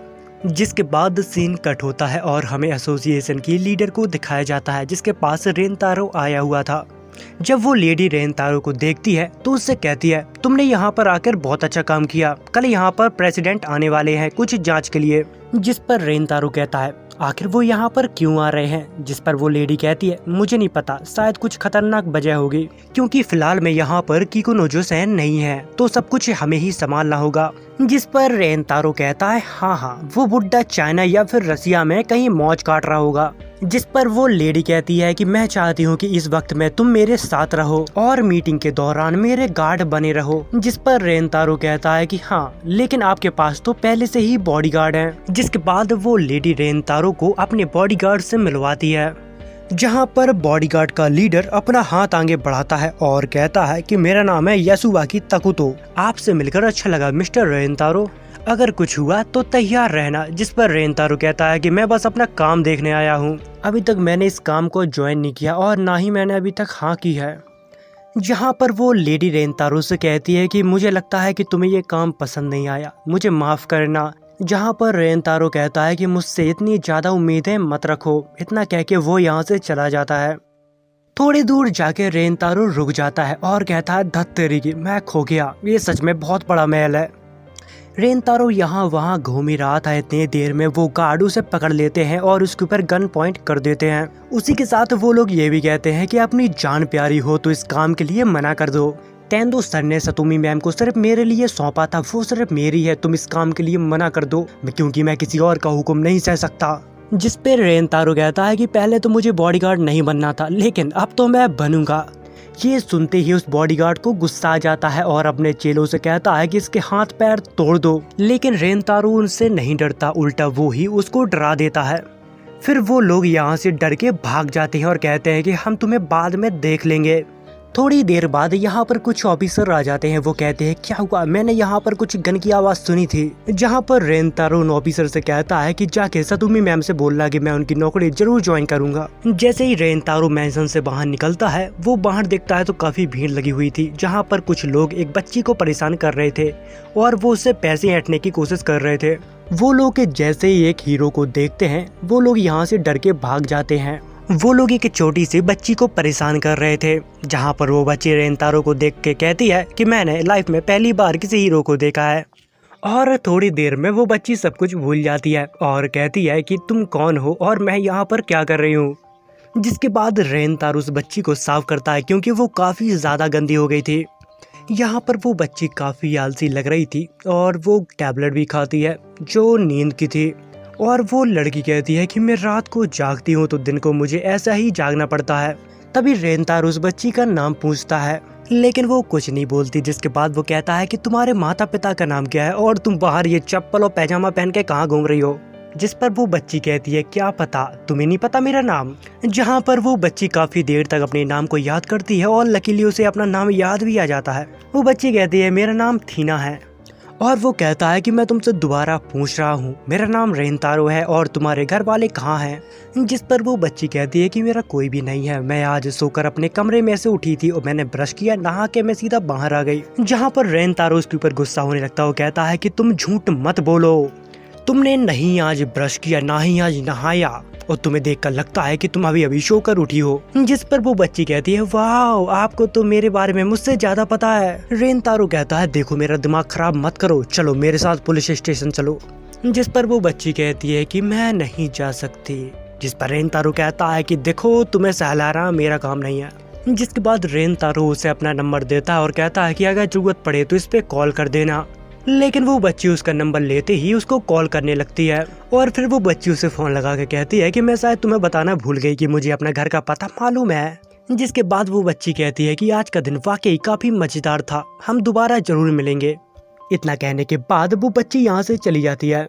जिसके बाद सीन कट होता है और हमें एसोसिएशन की लीडर को दिखाया जाता है, जिसके पास रेनतारो आया हुआ था। जब वो लेडी रेनतारो को देखती है तो उससे कहती है, तुमने यहाँ पर आकर बहुत अच्छा काम किया, कल यहाँ पर प्रेसिडेंट आने वाले हैं कुछ जांच के लिए। जिस पर रेनतारो कहता है, आखिर वो यहाँ पर क्यों आ रहे हैं। जिस पर वो लेडी कहती है मुझे नहीं पता, शायद कुछ खतरनाक वजह होगी, क्योंकि फिलहाल में यहाँ पर किकुनोजो सहन नहीं है, तो सब कुछ हमें ही संभालना होगा। जिस पर रेनतारो कहता है हाँ, वो बुड्ढा चाइना या फिर रसिया में कहीं मौज काट रहा होगा। जिस पर वो लेडी कहती है कि मैं चाहती हूँ कि इस वक्त में तुम मेरे साथ रहो और मीटिंग के दौरान मेरे गार्ड बने रहो। जिस पर रेनतारो कहता है कि हाँ, लेकिन आपके पास तो पहले से ही बॉडीगार्ड हैं। जिसके बाद वो लेडी रेनतारो को अपने बॉडीगार्ड से मिलवाती है, जहाँ पर बॉडीगार्ड का लीडर अपना हाथ आगे बढ़ाता है और कहता है कि मेरा नाम है यासुबाकी तकुतो, आपसे मिलकर अच्छा लगा मिस्टर रेनतारो, अगर कुछ हुआ तो तैयार रहना। जिस पर रेनतारो कहता है कि मैं बस अपना काम देखने आया हूँ, अभी तक मैंने इस काम को ज्वाइन नहीं किया और ना ही मैंने अभी तक हाँ की है। जहाँ पर वो लेडी रेनतारो से कहती है कि मुझे लगता है कि तुम्हें ये काम पसंद नहीं आया, मुझे माफ करना। जहाँ पर रेनतारो कहता है कि मुझसे इतनी ज्यादा उम्मीदें मत रखो। इतना कह के वो यहाँ से चला जाता है। थोड़ी दूर जाके रेनतारो रुक जाता है और कहता है धत तेरी की, मैं खो गया, ये सच में बहुत बड़ा महल है। रेनतारो यहाँ वहाँ घूम ही रहा था, इतनी देर में वो गार्ड उसे पकड़ लेते हैं और उसके ऊपर गन पॉइंट कर देते हैं। उसी के साथ वो लोग ये भी कहते हैं कि अपनी जान प्यारी हो तो इस काम के लिए मना कर दो। तेंदो सर ने सतोमी मैम को सिर्फ मेरे लिए सौंपा था, वो सिर्फ मेरी है, तुम इस काम के लिए मना कर दो, क्योंकि मैं किसी और का हुक्म नहीं सह सकता। जिस पे रेनतारो कहता है कि पहले तो मुझे बॉडीगार्ड नहीं बनना था, लेकिन अब तो मैं बनूंगा। ये सुनते ही उस बॉडीगार्ड को गुस्सा आ जाता है और अपने चेलों से कहता है कि इसके हाथ पैर तोड़ दो, लेकिन रेनतारो उनसे नहीं डरता, उल्टा वो ही उसको डरा देता है। फिर वो लोग यहाँ से डर के भाग जाते हैं और कहते हैं कि हम तुम्हें बाद में देख लेंगे। थोड़ी देर बाद यहाँ पर कुछ ऑफिसर आ जाते हैं। वो कहते हैं क्या हुआ, मैंने यहाँ पर कुछ गन की आवाज सुनी थी। जहाँ पर रेनतारो उन ऑफिसर से कहता है कि जाके सतोमी मैम से बोलना कि मैं उनकी नौकरी जरूर ज्वाइन करूंगा। जैसे ही रेनतारो मैंसन से बाहर निकलता है, वो बाहर देखता है तो काफी भीड़ लगी हुई थी, जहाँ पर कुछ लोग एक बच्ची को परेशान कर रहे थे और वो उससे पैसे ऐंठने की कोशिश कर रहे थे। वो लोग जैसे ही एक हीरो को देखते हैं, वो लोग यहाँ से डर के भाग जाते हैं। वो लोग एक छोटी सी बच्ची को परेशान कर रहे थे, जहाँ पर वो बच्ची रेनतारो को देख के कहती है कि मैंने लाइफ में पहली बार किसी हीरो को देखा है। और थोड़ी देर में वो बच्ची सब कुछ भूल जाती है और कहती है कि तुम कौन हो और मैं यहाँ पर क्या कर रही हूँ। जिसके बाद रेनतारो उस बच्ची को साफ करता है, क्योंकि वो काफी ज्यादा गंदी हो गई थी। यहाँ पर वो बच्ची काफी आलसी लग रही थी और वो टैबलेट भी खाती है जो नींद की थी। और वो लड़की कहती है कि मैं रात को जागती हूँ तो दिन को मुझे ऐसा ही जागना पड़ता है। तभी रेनतारो उस बच्ची का नाम पूछता है, लेकिन वो कुछ नहीं बोलती। जिसके बाद वो कहता है कि तुम्हारे माता पिता का नाम क्या है और तुम बाहर ये चप्पल और पैजामा पहन के कहाँ घूम रही हो। जिस पर वो बच्ची कहती है क्या पता, तुम्हें नहीं पता मेरा नाम। जहाँ पर वो बच्ची काफी देर तक अपने नाम को याद करती है और लकीली उसे अपना नाम याद भी आ जाता है। वो बच्ची कहती है मेरा नाम थीना है। और वो कहता है कि मैं तुमसे दोबारा पूछ रहा हूँ, मेरा नाम रेनतारो है और तुम्हारे घर वाले कहाँ हैं। जिस पर वो बच्ची कहती है कि मेरा कोई भी नहीं है, मैं आज सोकर अपने कमरे में से उठी थी और मैंने ब्रश किया, नहा के मैं सीधा बाहर आ गई। जहाँ पर रेनतारो उसके ऊपर गुस्सा होने लगता है। वो कहता है कि तुम झूठ मत बोलो, तुमने नहीं आज ब्रश किया, ना ही आज नहाया और तुम्हें देखकर लगता है कि तुम अभी सोकर उठी हो। जिस पर वो बच्ची कहती है वाह, आपको तो मेरे बारे में मुझसे ज्यादा पता है। रेनतारो कहता है देखो मेरा दिमाग खराब मत करो, चलो मेरे साथ पुलिस स्टेशन चलो। जिस पर वो बच्ची कहती है कि मैं नहीं जा सकती। जिस पर रेनतारो कहता है कि देखो तुम्हें सहलाना मेरा काम नहीं है। जिसके बाद रेनतारो उसे अपना नंबर देता है और कहता है कि अगर जरूरत पड़े तो इस पे कॉल कर देना। लेकिन वो बच्ची उसका नंबर लेते ही उसको कॉल करने लगती है और फिर वो बच्ची उसे फोन लगा के कहती है कि मैं शायद तुम्हें बताना भूल गई कि मुझे अपना घर का पता मालूम है। जिसके बाद वो बच्ची कहती है कि आज का दिन वाकई काफी मजेदार था, हम दोबारा जरूर मिलेंगे। इतना कहने के बाद वो बच्ची यहाँ से चली जाती है।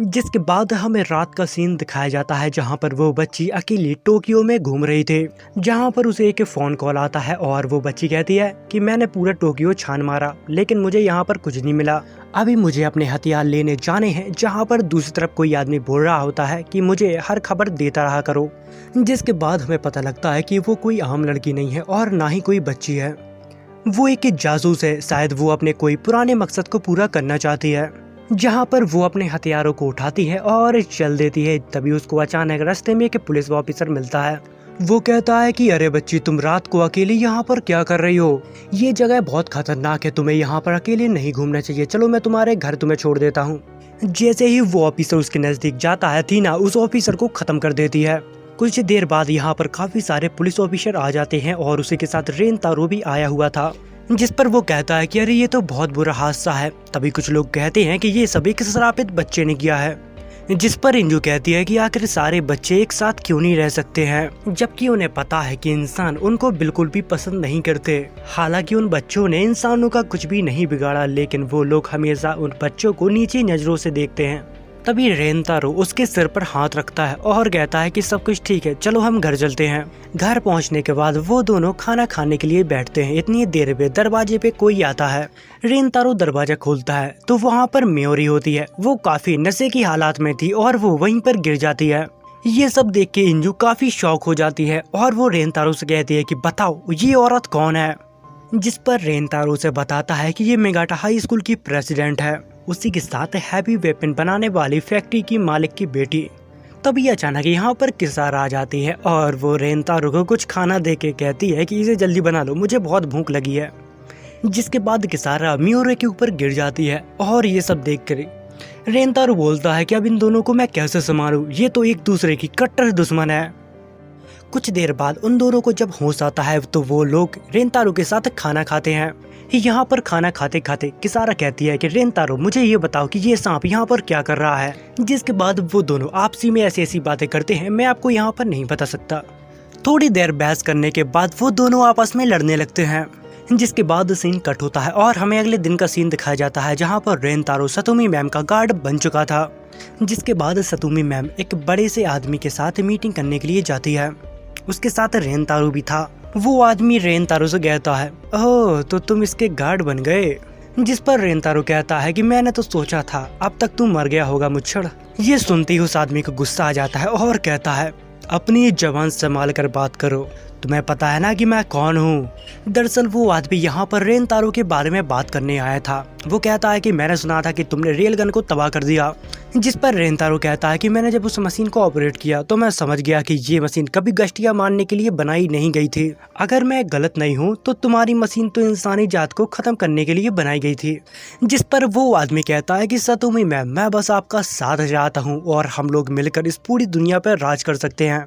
जिसके बाद हमें रात का सीन दिखाया जाता है, जहाँ पर वो बच्ची अकेली टोक्यो में घूम रही थी। जहाँ पर उसे एक फोन कॉल आता है और वो बच्ची कहती है कि मैंने पूरा टोक्यो छान मारा, लेकिन मुझे यहाँ पर कुछ नहीं मिला। अभी मुझे अपने हथियार लेने जाने हैं। जहाँ पर दूसरी तरफ कोई आदमी बोल रहा होता है कि मुझे हर खबर देता रहा करो। जिसके बाद हमें पता लगता है कि वो कोई आम लड़की नहीं है और ना ही कोई बच्ची है, वो एक जासूस है। शायद वो अपने कोई पुराने मकसद को पूरा करना चाहती है। जहाँ पर वो अपने हथियारों को उठाती है और चल देती है। तभी उसको अचानक रास्ते में एक पुलिस ऑफिसर मिलता है। वो कहता है कि अरे बच्ची, तुम रात को अकेली यहाँ पर क्या कर रही हो, ये जगह बहुत खतरनाक है, तुम्हें यहाँ पर अकेले नहीं घूमना चाहिए, चलो मैं तुम्हारे घर तुम्हें छोड़ देता हूँ। जैसे ही वो ऑफिसर उसके नजदीक जाता है, थीना उस ऑफिसर को खत्म कर देती है। कुछ देर बाद यहाँ पर काफी सारे पुलिस ऑफिसर आ जाते हैं और उसी के साथ रेनतारो भी आया हुआ था, जिस पर वो कहता है कि अरे ये तो बहुत बुरा हादसा है। तभी कुछ लोग कहते हैं कि ये सब एक श्रापित बच्चे ने किया है, जिस पर इंजू कहती है कि आखिर सारे बच्चे एक साथ क्यों नहीं रह सकते हैं, जबकि उन्हें पता है कि इंसान उनको बिल्कुल भी पसंद नहीं करते। हालांकि उन बच्चों ने इंसानों का कुछ भी नहीं बिगाड़ा, लेकिन वो लोग हमेशा उन बच्चों को नीची नजरों से देखते हैं। तभी रेनतारो उसके सिर पर हाथ रखता है और कहता है कि सब कुछ ठीक है, चलो हम घर चलते हैं। घर पहुंचने के बाद वो दोनों खाना खाने के लिए बैठते हैं। इतनी देर में दरवाजे पे कोई आता है। रेनतारो दरवाजा खोलता है तो वहाँ पर मियोरी होती है। वो काफी नशे की हालात में थी और वो वहीं पर गिर जाती है। ये सब देख के इंजू काफी शौक हो जाती है और वो रेनतारो से कहती है कि बताओ ये औरत कौन है, जिस पर रेनतारो से बताता है कि ये मेगाटा हाई स्कूल की प्रेसिडेंट है, उसी के साथ हैवी वेपन बनाने वाली फैक्ट्री की मालिक की बेटी। तभी अचानक यहाँ पर किसारा आ जाती है और वो रेनतारो को कुछ खाना दे के कहती है कि इसे जल्दी बना लो, मुझे बहुत भूख लगी है। जिसके बाद किसारा मियोरे के ऊपर गिर जाती है और ये सब देख कर रेनतारो बोलता है कि अब इन दोनों को मैं कैसे संभालूं, ये तो एक दूसरे की कट्टर दुश्मन है। कुछ देर बाद उन दोनों को जब होश आता है तो वो लोग रेनतारो के साथ खाना खाते हैं। यहाँ पर खाना खाते खाते किसारा कहती है कि रेनतारो मुझे ये बताओ कि ये सांप यहाँ पर क्या कर रहा है, जिसके बाद वो दोनों आपसी में ऐसी ऐसी बातें करते हैं मैं आपको यहाँ पर नहीं बता सकता। थोड़ी देर बहस करने के बाद वो दोनों आपस में लड़ने लगते हैं, जिसके बाद सीन कट होता है और हमें अगले दिन का सीन दिखाया जाता है जहाँ पर रेनतारो सतोमी मैम का गार्ड बन चुका था। जिसके बाद सतोमी मैम एक बड़े से आदमी के साथ मीटिंग करने के लिए जाती है। उसके साथ रेनतारो भी था। वो आदमी रेनतारो से कहता है ओह तो तुम इसके गार्ड बन गए, जिस पर रेनतारो कहता है कि मैंने तो सोचा था अब तक तू मर गया होगा मुच्छड़। ये सुनते ही उस आदमी को गुस्सा आ जाता है और कहता है अपनी जबान संभाल कर बात करो, तुम्हें पता है ना कि मैं कौन हूँ। दरअसल वो आदमी यहाँ पर रेनतारो के बारे में बात करने आया था। वो कहता है कि मैंने सुना था कि तुमने रेलगन को तबाह कर दिया, जिस पर रेनतारो कहता है कि मैंने जब उस मशीन को ऑपरेट किया तो मैं समझ गया कि ये मशीन कभी गश्तियाँ मारने के लिए बनाई नहीं गई थी। अगर मैं गलत नहीं हूँ तो तुम्हारी मशीन तो इंसानी जात को खत्म करने के लिए बनाई गई थी। जिस पर वो आदमी कहता है कि सतोमी मैम मैं बस आपका साथ चाहता हूँ और हम लोग मिलकर इस पूरी दुनिया पर राज कर सकते हैं।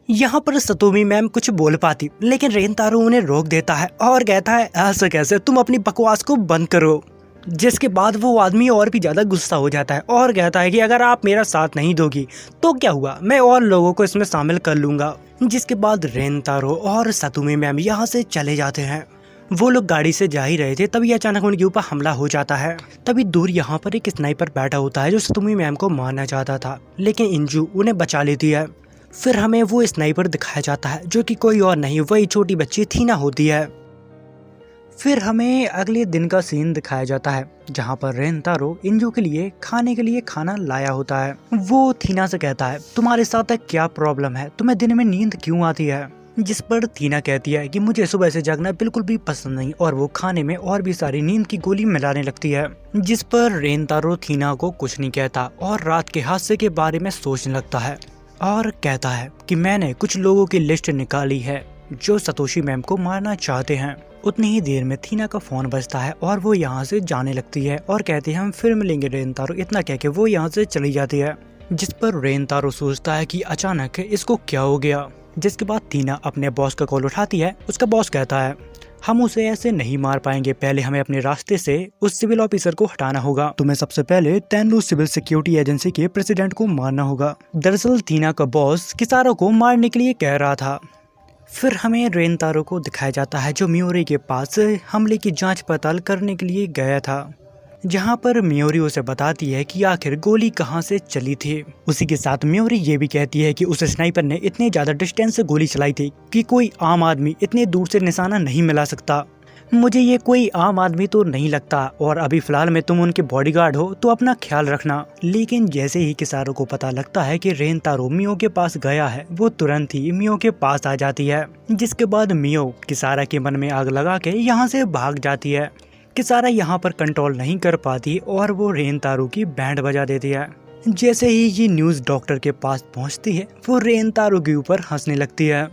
यहाँ पर सतोमी मैम कुछ बोल पाती, लेकिन रेनतारो उन्हें रोक देता है और कहता है ऐसा कैसे, तुम अपनी बकवास को बंद करो। जिसके बाद वो आदमी और भी ज्यादा गुस्सा हो जाता है और कहता है कि अगर आप मेरा साथ नहीं दोगी तो क्या हुआ, मैं और लोगों को इसमें शामिल कर लूंगा। जिसके बाद रेनतारो और सतोमी मैम यहाँ से चले जाते हैं। वो लोग गाड़ी से जा ही रहे थे तभी अचानक उनके ऊपर हमला हो जाता है। तभी दूर यहाँ पर एक स्नाइपर बैठा होता है जो सतोमी मैम को मारना चाहता था, लेकिन इंजू उन्हें बचा लेती है। फिर हमें वो स्नाइपर दिखाया जाता है जो कि कोई और नहीं वही छोटी बच्ची थीना होती है। फिर हमें अगले दिन का सीन दिखाया जाता है जहाँ पर रेनतारो इंजू के लिए खाना लाया होता है। वो थीना से कहता है तुम्हारे साथ क्या प्रॉब्लम है, तुम्हें दिन में नींद क्यों आती है, जिस पर थीना कहती है कि मुझे सुबह से जागना बिल्कुल भी पसंद नहीं, और वो खाने में और भी सारी नींद की गोली मिलाने लगती है। जिस पर रेनतारो थीना को कुछ नहीं कहता और रात के हादसे के बारे में सोचने लगता है और कहता है कि मैंने कुछ लोगों की लिस्ट निकाली है जो सतोशी मैम को मारना चाहते हैं। उतनी ही देर में थीना का फोन बजता है और वो यहाँ से जाने लगती है और कहती है हम फिर मिलेंगे रेनतारो। इतना कह के वो यहाँ से चली जाती है, जिस पर रेनतारो सोचता है कि अचानक इसको क्या हो गया। जिसके बाद थीना अपने बॉस का कॉल उठाती है। उसका बॉस कहता है हम उसे ऐसे नहीं मार पाएंगे, पहले हमें अपने रास्ते से उस सिविल ऑफिसर को हटाना होगा। तुम्हें सबसे पहले तेनलू सिविल सिक्योरिटी एजेंसी के प्रेसिडेंट को मारना होगा। दरअसल थीना का बॉस किसारो को मारने के लिए कह रहा था। फिर हमें रेनतारो को दिखाया जाता है जो मियोरी के पास हमले की जांच पड़ताल करने के लिए गया था, जहां पर मियोरी उसे बताती है कि आखिर गोली कहां से चली थी। उसी के साथ मियोरी ये भी कहती है कि उस स्नाइपर ने इतने ज्यादा डिस्टेंस से गोली चलाई थी कि कोई आम आदमी इतने दूर से निशाना नहीं मिला सकता। मुझे ये कोई आम आदमी तो नहीं लगता और अभी फिलहाल में तुम उनके बॉडीगार्ड हो तो अपना ख्याल रखना। लेकिन जैसे ही किसारो को पता लगता है कि रेनतारो मियो के पास गया है वो तुरंत ही मियो के पास आ जाती है। जिसके बाद मियो किसारा के मन में आग लगा के यहाँ से भाग जाती है। किसारा यहाँ पर कंट्रोल नहीं कर पाती और वो रेनतारो की बैंड बजा देती है। जैसे ही ये न्यूज़ डॉक्टर के पास पहुँचती है वो रेनतारो के ऊपर हंसने लगती है।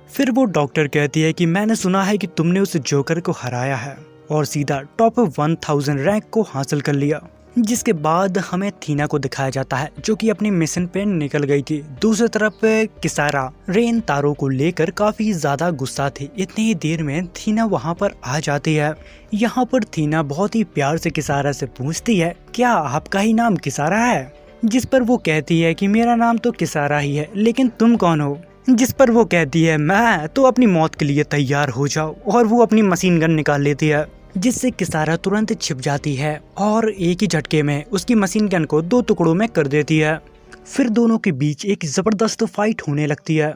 फिर वो डॉक्टर कहती है कि मैंने सुना है कि तुमने उस जोकर को हराया है और सीधा टॉप 1000 रैंक को हासिल कर लिया। जिसके बाद हमें थीना को दिखाया जाता है जो कि अपनी मिशन पे निकल गई थी। दूसरी तरफ किसारा रेन तारो को लेकर काफी ज्यादा गुस्सा थी। इतनी ही देर में थीना वहाँ पर आ जाती है। यहाँ पर थीना बहुत ही प्यार से किसारा से पूछती है, क्या आपका ही नाम किसारा है? जिस पर वो कहती है कि मेरा नाम तो किसारा ही है, लेकिन तुम कौन हो? जिस पर वो कहती है, मैं तो अपनी मौत के लिए तैयार हो जाओ, और वो अपनी मशीन गन निकाल लेती है, जिससे किसारा तुरंत छिप जाती है और एक ही झटके में उसकी मशीन गन को 2 टुकड़ों में कर देती है। फिर दोनों के बीच एक जबरदस्त फाइट होने लगती है।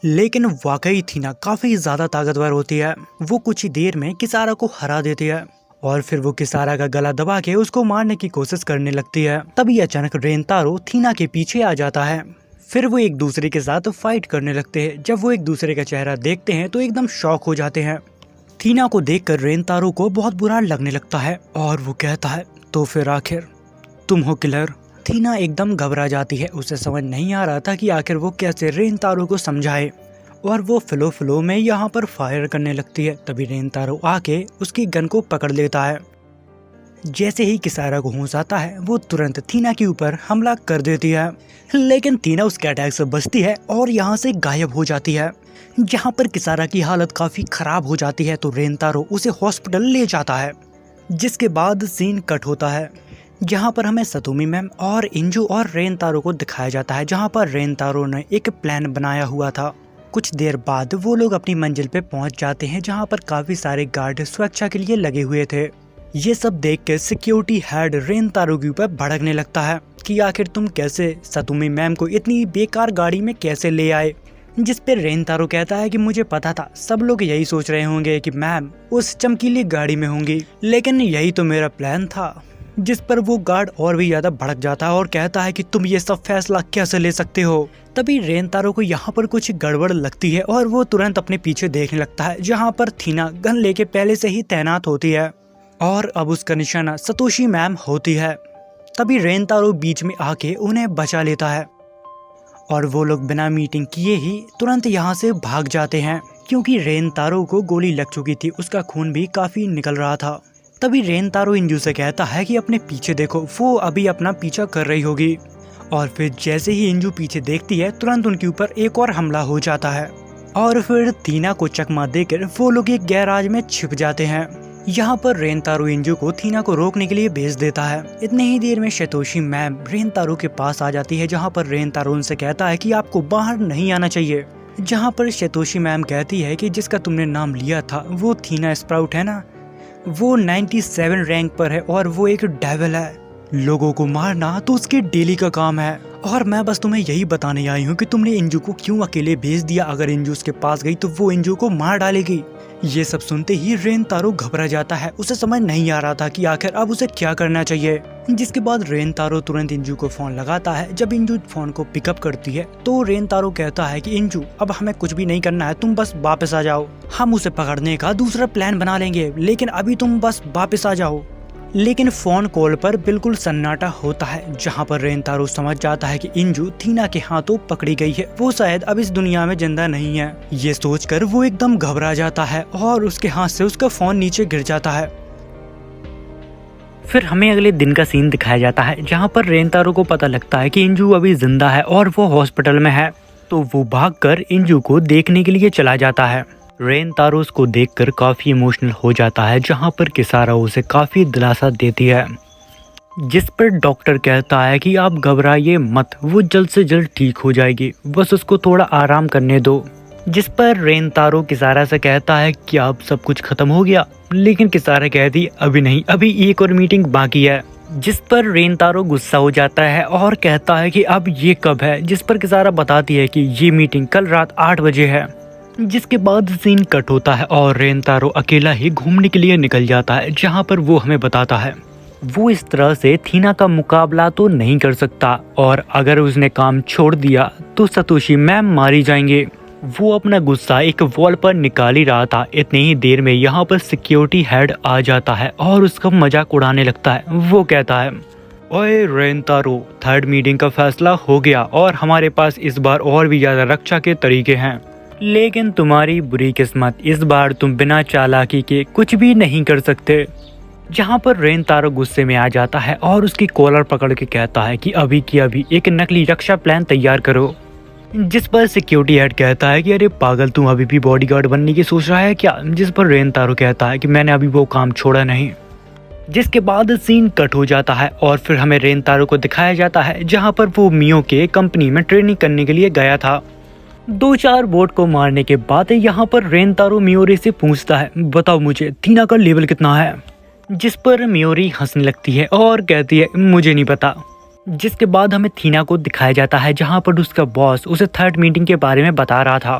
लेकिन वाकई थीना काफी ज्यादा ताकतवर होती है। वो कुछ ही देर में किसारा को हरा देती है और फिर वो किसारा का गला दबा के उसको मारने की कोशिश करने लगती है। तभी अचानक रेनतारो थीना के पीछे आ जाता है। फिर वो एक दूसरे के साथ फाइट करने लगते हैं। जब वो एक दूसरे का चेहरा देखते हैं तो एकदम शॉक हो जाते हैं। थीना को देखकर रेनतारो को बहुत बुरा लगने लगता है और वो कहता है, तो फिर आखिर तुम हो किलर? थीना एकदम घबरा जाती है। उसे समझ नहीं आ रहा था कि आखिर वो कैसे रेनतारो को समझाए, और वो फ्लो में यहाँ पर फायर करने लगती है। तभी रेनतारो आके उसकी गन को पकड़ लेता है। जैसे ही किसारा को होश आता है वो तुरंत थीना के ऊपर हमला कर देती है, लेकिन थीना उसके अटैक से बचती है और यहाँ से गायब हो जाती है। जहाँ पर किसारा की हालत काफी खराब हो जाती है तो रेनतारो उसे हॉस्पिटल ले जाता है। जिसके बाद सीन कट होता है, जहाँ पर हमें सतोमी मैम और इंजू और रेनतारो को दिखाया जाता है, जहाँ पर रेनतारो ने एक प्लान बनाया हुआ था। कुछ देर बाद वो लोग अपनी मंजिल पे पहुँच जाते हैं, जहाँ पर काफी सारे गार्ड सुरक्षा के लिए लगे हुए थे। ये सब देख के सिक्योरिटी हेड रेनतारो के ऊपर भड़कने लगता है कि आखिर तुम कैसे सतोमी मैम को इतनी बेकार गाड़ी में कैसे ले आए। जिस पे रेनतारो कहता है कि मुझे पता था सब लोग यही सोच रहे होंगे कि मैम उस चमकीली गाड़ी में होंगी, लेकिन यही तो मेरा प्लान था। जिस पर वो गार्ड और भी ज्यादा भड़क जाता है और कहता है कि तुम ये सब फैसला कैसे ले सकते हो। तभी रेनतारो को यहाँ पर कुछ गड़बड़ लगती है और वो तुरंत अपने पीछे देखने लगता है, जहाँ पर थीना गन लेके पहले से ही तैनात होती है और अब उसका निशाना सतोशी मैम होती है। तभी रेनतारो बीच में आके उन्हें बचा लेता है और वो लोग बिना मीटिंग किए ही तुरंत यहाँ से भाग जाते हैं, क्योंकि रेनतारो को गोली लग चुकी थी, उसका खून भी काफी निकल रहा था। तभी रेनतारो इंजू से कहता है कि अपने पीछे देखो, वो अभी अपना पीछा कर रही होगी। और फिर जैसे ही इंजू पीछे देखती है तुरंत उनके ऊपर एक और हमला हो जाता है और फिर थीना को चकमा देकर वो लोग एक गैराज में छिप जाते हैं। यहाँ पर रेनतारो इंजू को थीना को रोकने के लिए भेज देता है। इतने ही देर में सतोशी मैम रेनतारो के पास आ जाती है, जहाँ पर रेनतारो उनसे कहता है कि आपको बाहर नहीं आना चाहिए। जहाँ पर सतोशी मैम कहती है कि जिसका तुमने नाम लिया था वो थीना स्प्राउट है ना, वो 97 रैंक पर है और वो एक डेविल है। लोगों को मारना तो उसके डेली का काम है, और मैं बस तुम्हें यही बताने आई हूँ कि तुमने इंजू को क्यों अकेले भेज दिया। अगर इंजू उसके पास गई तो वो इंजू को मार डालेगी। ये सब सुनते ही रेनतारो घबरा जाता है। उसे समझ नहीं आ रहा था कि आखिर अब उसे क्या करना चाहिए। जिसके बाद रेनतारो तुरंत इंजू को फोन लगाता है। जब इंजू फोन को पिकअप करती है तो रेनतारो कहता है कि इंजू अब हमें कुछ भी नहीं करना है, तुम बस वापस आ जाओ, हम उसे पकड़ने का दूसरा प्लान बना लेंगे, लेकिन अभी तुम बस वापस आ जाओ। लेकिन फोन कॉल पर बिल्कुल सन्नाटा होता है, जहाँ पर रेनतारो समझ जाता है कि इंजू थीना के हाथों पकड़ी गई है, वो शायद अब इस दुनिया में जिंदा नहीं है। ये सोचकर वो एकदम घबरा जाता है और उसके हाथ से उसका फोन नीचे गिर जाता है। फिर हमें अगले दिन का सीन दिखाया जाता है, जहाँ पर रेनतारो को पता लगता है कि इंजू अभी जिंदा है और वो हॉस्पिटल में है, तो वो भागकर इंजू को देखने के लिए चला जाता है। रेनतारो को देखकर काफी इमोशनल हो जाता है, जहाँ पर किसारा उसे काफी दिलासा देती है, जिस पर डॉक्टर कहता है कि आप घबराइए मत, वो जल्द से जल्द ठीक हो जाएगी, बस उसको थोड़ा आराम करने दो। जिस पर रेनतारो किसारा से कहता है कि अब सब कुछ खत्म हो गया, लेकिन किसारा कहती है अभी नहीं, अभी एक और मीटिंग बाकी है। जिस पर रेनतारो गुस्सा हो जाता है और कहता है कि अब ये कब है, जिस पर किसारा बताती है कि ये मीटिंग कल रात 8 बजे है। जिसके बाद सीन कट होता है और रेनतारो अकेला ही घूमने के लिए निकल जाता है, जहाँ पर वो हमें बताता है वो इस तरह से थीना का मुकाबला तो नहीं कर सकता, और अगर उसने काम छोड़ दिया तो सतोशी मैम मारी जाएंगे। वो अपना गुस्सा एक वॉल पर निकाल ही रहा था, इतनी ही देर में यहाँ पर सिक्योरिटी हेड आ जाता है और उसका मजाक उड़ाने लगता है। वो कहता है, ओए रेनतारो, थर्ड मीटिंग का फैसला हो गया और हमारे पास इस बार और भी ज्यादा रक्षा के तरीके हैं, लेकिन तुम्हारी बुरी किस्मत, इस बार तुम बिना चालाकी के कुछ भी नहीं कर सकते। जहाँ पर रेनतारो गुस्से में आ जाता है और उसकी कॉलर पकड़ के कहता है कि अभी की अभी एक नकली रक्षा प्लान तैयार करो। जिस पर सिक्योरिटी हेड कहता है कि अरे पागल, तुम अभी भी बॉडीगार्ड बनने की सोच रहा है क्या? जिस पर रेनतारो कहता है कि मैंने अभी वो काम छोड़ा नहीं। जिसके बाद सीन कट हो जाता है और फिर हमें रेनतारो को दिखाया जाता है जहाँ पर वो मियो के कंपनी में ट्रेनिंग करने के लिए गया था। 2-4 बोट को मारने के बाद यहाँ पर रेनतारो मियोरी से पूछता है, बताओ मुझे थीना का लेवल कितना है? जिस पर मियोरी हंसने लगती है और कहती है मुझे नहीं पता। जिसके बाद हमें थीना को दिखाया जाता है जहाँ पर उसका बॉस उसे थर्ड मीटिंग के बारे में बता रहा था।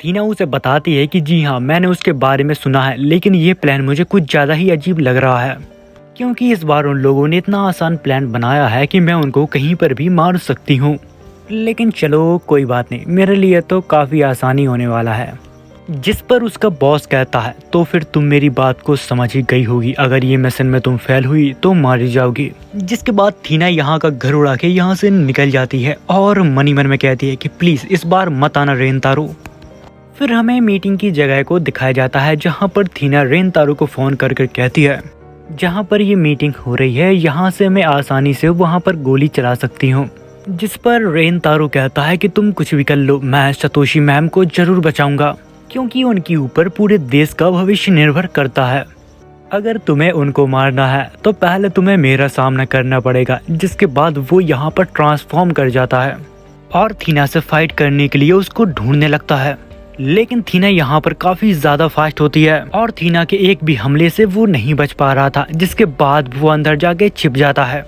थीना उसे बताती है कि जी हाँ, मैंने उसके बारे में सुना है, लेकिन ये प्लान मुझे कुछ ज़्यादा ही अजीब लग रहा है क्योंकि इस बार उन लोगों ने इतना आसान प्लान बनाया है कि मैं उनको कहीं पर भी मार सकती हूँ। लेकिन चलो कोई बात नहीं, मेरे लिए तो काफ़ी आसानी होने वाला है। जिस पर उसका बॉस कहता है तो फिर तुम मेरी बात को समझ ही गई होगी, अगर ये मिशन में तुम फेल हुई तो मारी जाओगी। जिसके बाद थीना यहाँ का घर उड़ा के यहाँ से निकल जाती है और मनी मन में कहती है कि प्लीज़ इस बार मत आना रेनतारो। फिर हमें मीटिंग की जगह को दिखाया जाता है जहाँ पर थीना रेनतारो को फ़ोन करके कहती है जहाँ पर ये मीटिंग हो रही है यहाँ से मैं आसानी से वहाँ पर गोली चला सकती हूँ। जिस पर रेनतारो कहता है कि तुम कुछ भी कर लो, मैं सतोशी मैम को जरूर बचाऊंगा क्योंकि उनके ऊपर पूरे देश का भविष्य निर्भर करता है। अगर तुम्हें उनको मारना है तो पहले तुम्हें मेरा सामना करना पड़ेगा। जिसके बाद वो यहाँ पर ट्रांसफॉर्म कर जाता है और थीना से फाइट करने के लिए उसको ढूंढने लगता है। लेकिन थीना यहाँ पर काफी ज्यादा फास्ट होती है और थीना के एक भी हमले से वो नहीं बच पा रहा था। जिसके बाद वो अंदर जाके छिप जाता है।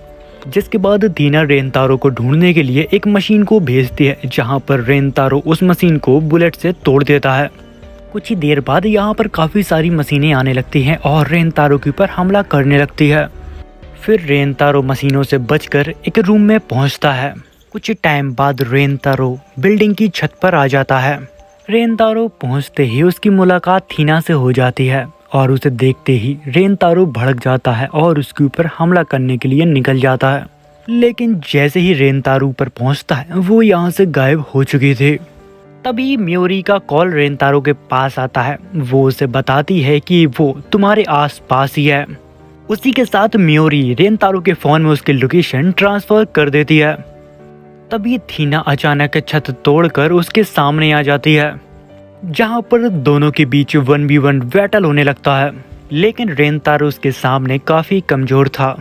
जिसके बाद थीना रेनतारो को ढूंढने के लिए एक मशीन को भेजती है जहाँ पर रेनतारो उस मशीन को बुलेट से तोड़ देता है। कुछ ही देर बाद यहाँ पर काफी सारी मशीनें आने लगती हैं और रेनतारो के ऊपर हमला करने लगती है। फिर रेनतारो मशीनों से बचकर एक रूम में पहुँचता है। कुछ टाइम बाद रेनतारो बिल्डिंग की छत पर आ जाता है। रेनतारो पहुंचते ही उसकी मुलाकात थीना से हो जाती है और उसे देखते ही रेनतारो भड़क जाता है और उसके ऊपर हमला करने के लिए निकल जाता है। लेकिन जैसे ही रेनतारो ऊपर पहुंचता है वो यहाँ से गायब हो चुकी थी। तभी मियोरी का कॉल रेनतारो के पास आता है। वो उसे बताती है कि वो तुम्हारे आसपास ही है। उसी के साथ मियोरी रेनतारो के फोन में उसकी लोकेशन ट्रांसफर कर देती है। तभी थीना अचानक छत तोड़कर उसके सामने आ जाती है जहां पर दोनों के बीच 1v1 बैटल होने लगता है। लेकिन रेनतारो उसके सामने काफी कमजोर था।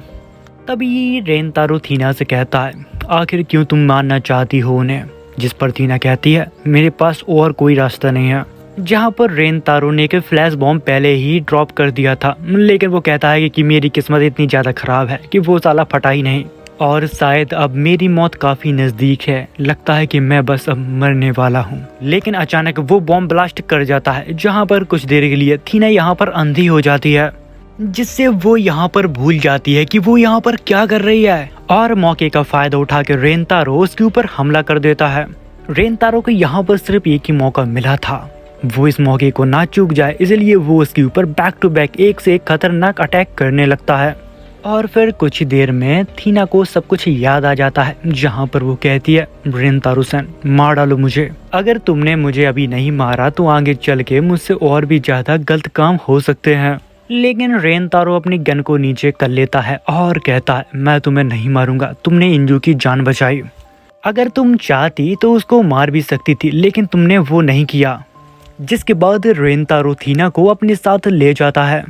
तभी रेनतारो थीना से कहता है आखिर क्यों तुम मारना चाहती हो उन्हें? जिस पर थीना कहती है मेरे पास और कोई रास्ता नहीं है। जहां पर रेनतारो ने एक फ्लैश बॉम्ब पहले ही ड्रॉप कर दिया था, लेकिन वो कहता है कि मेरी किस्मत इतनी ज्यादा खराब है कि वो साला फटा ही नहीं और शायद अब मेरी मौत काफी नजदीक है। लगता है कि मैं बस अब मरने वाला हूँ। लेकिन अचानक वो बॉम्ब ब्लास्ट कर जाता है जहाँ पर कुछ देर के लिए थीना यहाँ पर अंधी हो जाती है जिससे वो यहाँ पर भूल जाती है कि वो यहाँ पर क्या कर रही है और मौके का फायदा उठा के रेनतारो उसके ऊपर हमला कर देता है। रेनतारो को यहाँ पर सिर्फ एक ही मौका मिला था, वो इस मौके को ना चूक जाए, इसलिए वो उसके ऊपर बैक टू बैक एक से एक खतरनाक अटैक करने लगता है। और फिर कुछ ही देर में थीना को सब कुछ याद आ जाता है जहाँ पर वो कहती है रेनतारो-सन मार डालो मुझे। अगर तुमने मुझे अभी नहीं मारा तो आगे चल के मुझसे और भी ज्यादा गलत काम हो सकते हैं। लेकिन रेनतारो अपनी गन को नीचे कर लेता है और कहता है मैं तुम्हें नहीं मारूंगा, तुमने इंजू की जान बचाई। अगर तुम चाहती तो उसको मार भी सकती थी, लेकिन तुमने वो नहीं किया। जिसके बाद रेनतारो थीना को अपने साथ ले जाता है।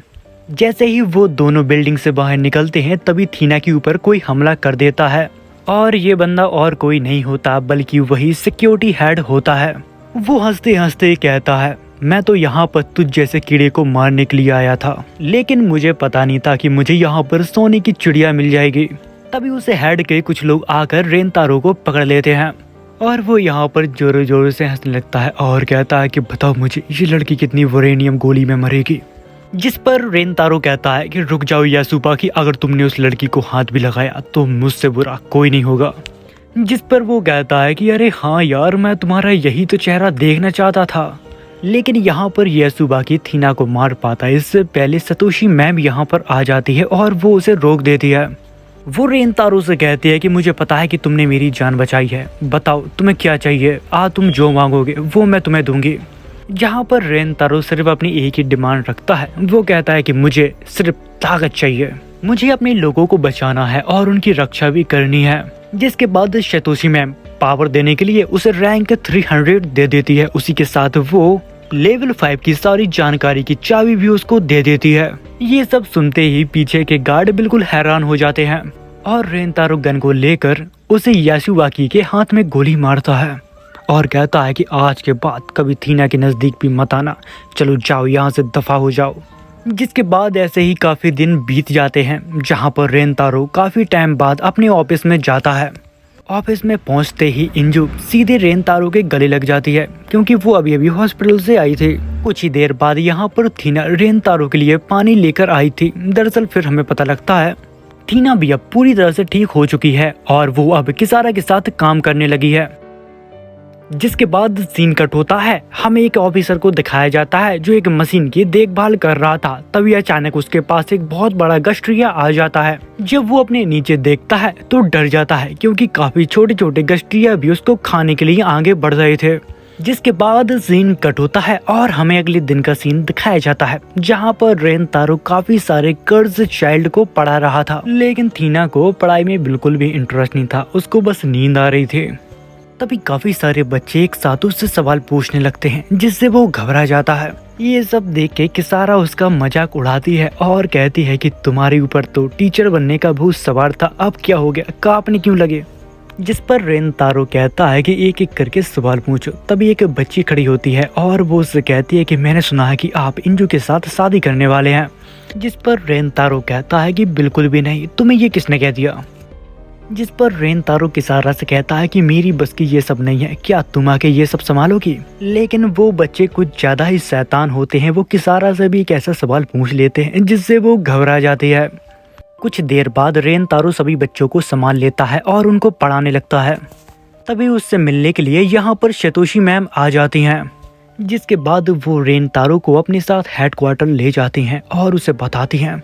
जैसे ही वो दोनों बिल्डिंग से बाहर निकलते हैं तभी थीना के ऊपर कोई हमला कर देता है और ये बंदा और कोई नहीं होता बल्कि वही सिक्योरिटी हेड होता है। वो हंसते हंसते कहता है मैं तो यहाँ पर तुझ जैसे कीड़े को मारने के लिए आया था, लेकिन मुझे पता नहीं था कि मुझे यहाँ पर सोने की चिड़िया मिल जाएगी। तभी उसे हेड के कुछ लोग आकर रेनतारो को पकड़ लेते हैं और वो यहाँ पर जोरों जोरों से हंसने लगता है और कहता है कि बताओ मुझे ये लड़की कितनी वोरेनियम गोली में मरेगी। जिस पर रेनतारो कहता है कि रुक जाओ यासुबा, अगर तुमने उस लड़की को हाथ भी लगाया तो मुझसे बुरा कोई नहीं होगा। जिस पर वो कहता है कि अरे हाँ यार, मैं तुम्हारा यही तो चेहरा देखना चाहता था। लेकिन यहाँ पर यासुबा थीना को मार पाता है इससे पहले सतोशी मैम यहाँ पर आ जाती है और वो उसे रोक देती है। वो रेनतारो से कहती है कि मुझे पता है कि तुमने मेरी जान बचाई है, बताओ तुम्हें क्या चाहिए, तुम जो मांगोगे वो मैं तुम्हें दूंगी। जहाँ पर रेनतारो सिर्फ अपनी एक ही डिमांड रखता है। वो कहता है कि मुझे सिर्फ ताकत चाहिए, मुझे अपने लोगों को बचाना है और उनकी रक्षा भी करनी है। जिसके बाद सतोशी मैम पावर देने के लिए उसे रैंक 300 दे देती है। उसी के साथ वो लेवल 5 की सारी जानकारी की चाबी भी उसको दे देती है। ये सब सुनते ही पीछे के गार्ड बिल्कुल हैरान हो जाते हैं और रेनतारो गन को लेकर उसे यासुवाकी के हाथ में गोली मारता है और कहता है कि आज के बाद कभी थीना के नजदीक भी मत आना, चलो जाओ यहाँ से दफा हो जाओ। जिसके बाद ऐसे ही काफी दिन बीत जाते हैं, जहाँ पर रेनतारो काफी टाइम बाद अपने ऑफिस में जाता है। ऑफिस में पहुंचते ही इंजू सीधे रेनतारो के गले लग जाती है, क्योंकि वो अभी अभी हॉस्पिटल से आई थी। कुछ ही देर बाद यहाँ पर थीना रेनतारो के लिए पानी लेकर आई थी। दरअसल फिर हमें पता लगता है थीना भी अब पूरी तरह से ठीक हो चुकी है और वो अब किसारा के साथ काम करने लगी है। जिसके बाद सीन कट होता है, हमें एक ऑफिसर को दिखाया जाता है जो एक मशीन की देखभाल कर रहा था। तभी अचानक उसके पास एक बहुत बड़ा गश्तिया आ जाता है। जब वो अपने नीचे देखता है तो डर जाता है, क्योंकि काफी छोटे छोटे गश्तिया भी उसको खाने के लिए आगे बढ़ रहे थे। जिसके बाद सीन कट होता है और हमें अगले दिन का सीन दिखाया जाता है, जहाँ पर रेनतारो काफी सारे कर्ज चाइल्ड को पढ़ा रहा था। लेकिन थीना को पढ़ाई में बिल्कुल भी इंटरेस्ट नहीं था, उसको बस नींद आ रही थी। तभी काफी सारे बच्चे एक साथ उससे सवाल पूछने लगते हैं, जिससे वो घबरा जाता है। ये सब देख के किसारा उसका मजाक उड़ाती है और कहती है कि तुम्हारे ऊपर तो टीचर बनने का भूत सवार था, अब क्या हो गया, कांपने क्यों लगे। जिस पर रेनतारो कहता है कि एक एक करके सवाल पूछो। तभी एक बच्ची खड़ी होती है और वो उससे कहती है कि मैंने सुना है कि आप इंजू के साथ शादी करने वाले हैं। जिस पर रेनतारो कहता है कि बिल्कुल भी नहीं, तुम्हें ये किसने कह दिया। जिस पर रेनतारो किसारा से कहता है कि मेरी बस की ये सब नहीं है, क्या तुम आके ये सब संभालोगी। लेकिन वो बच्चे कुछ ज्यादा ही शैतान होते हैं, वो किसारा से भी एक ऐसा सवाल पूछ लेते हैं जिससे वो घबरा जाती है। कुछ देर बाद रेनतारो सभी बच्चों को संभाल लेता है और उनको पढ़ाने लगता है। तभी उससे मिलने के लिए यहाँ पर सतोशी मैम आ जाती हैं। जिसके बाद वो रेनतारो को अपने साथ हेडक्वार्टर ले जाती हैं और उसे बताती हैं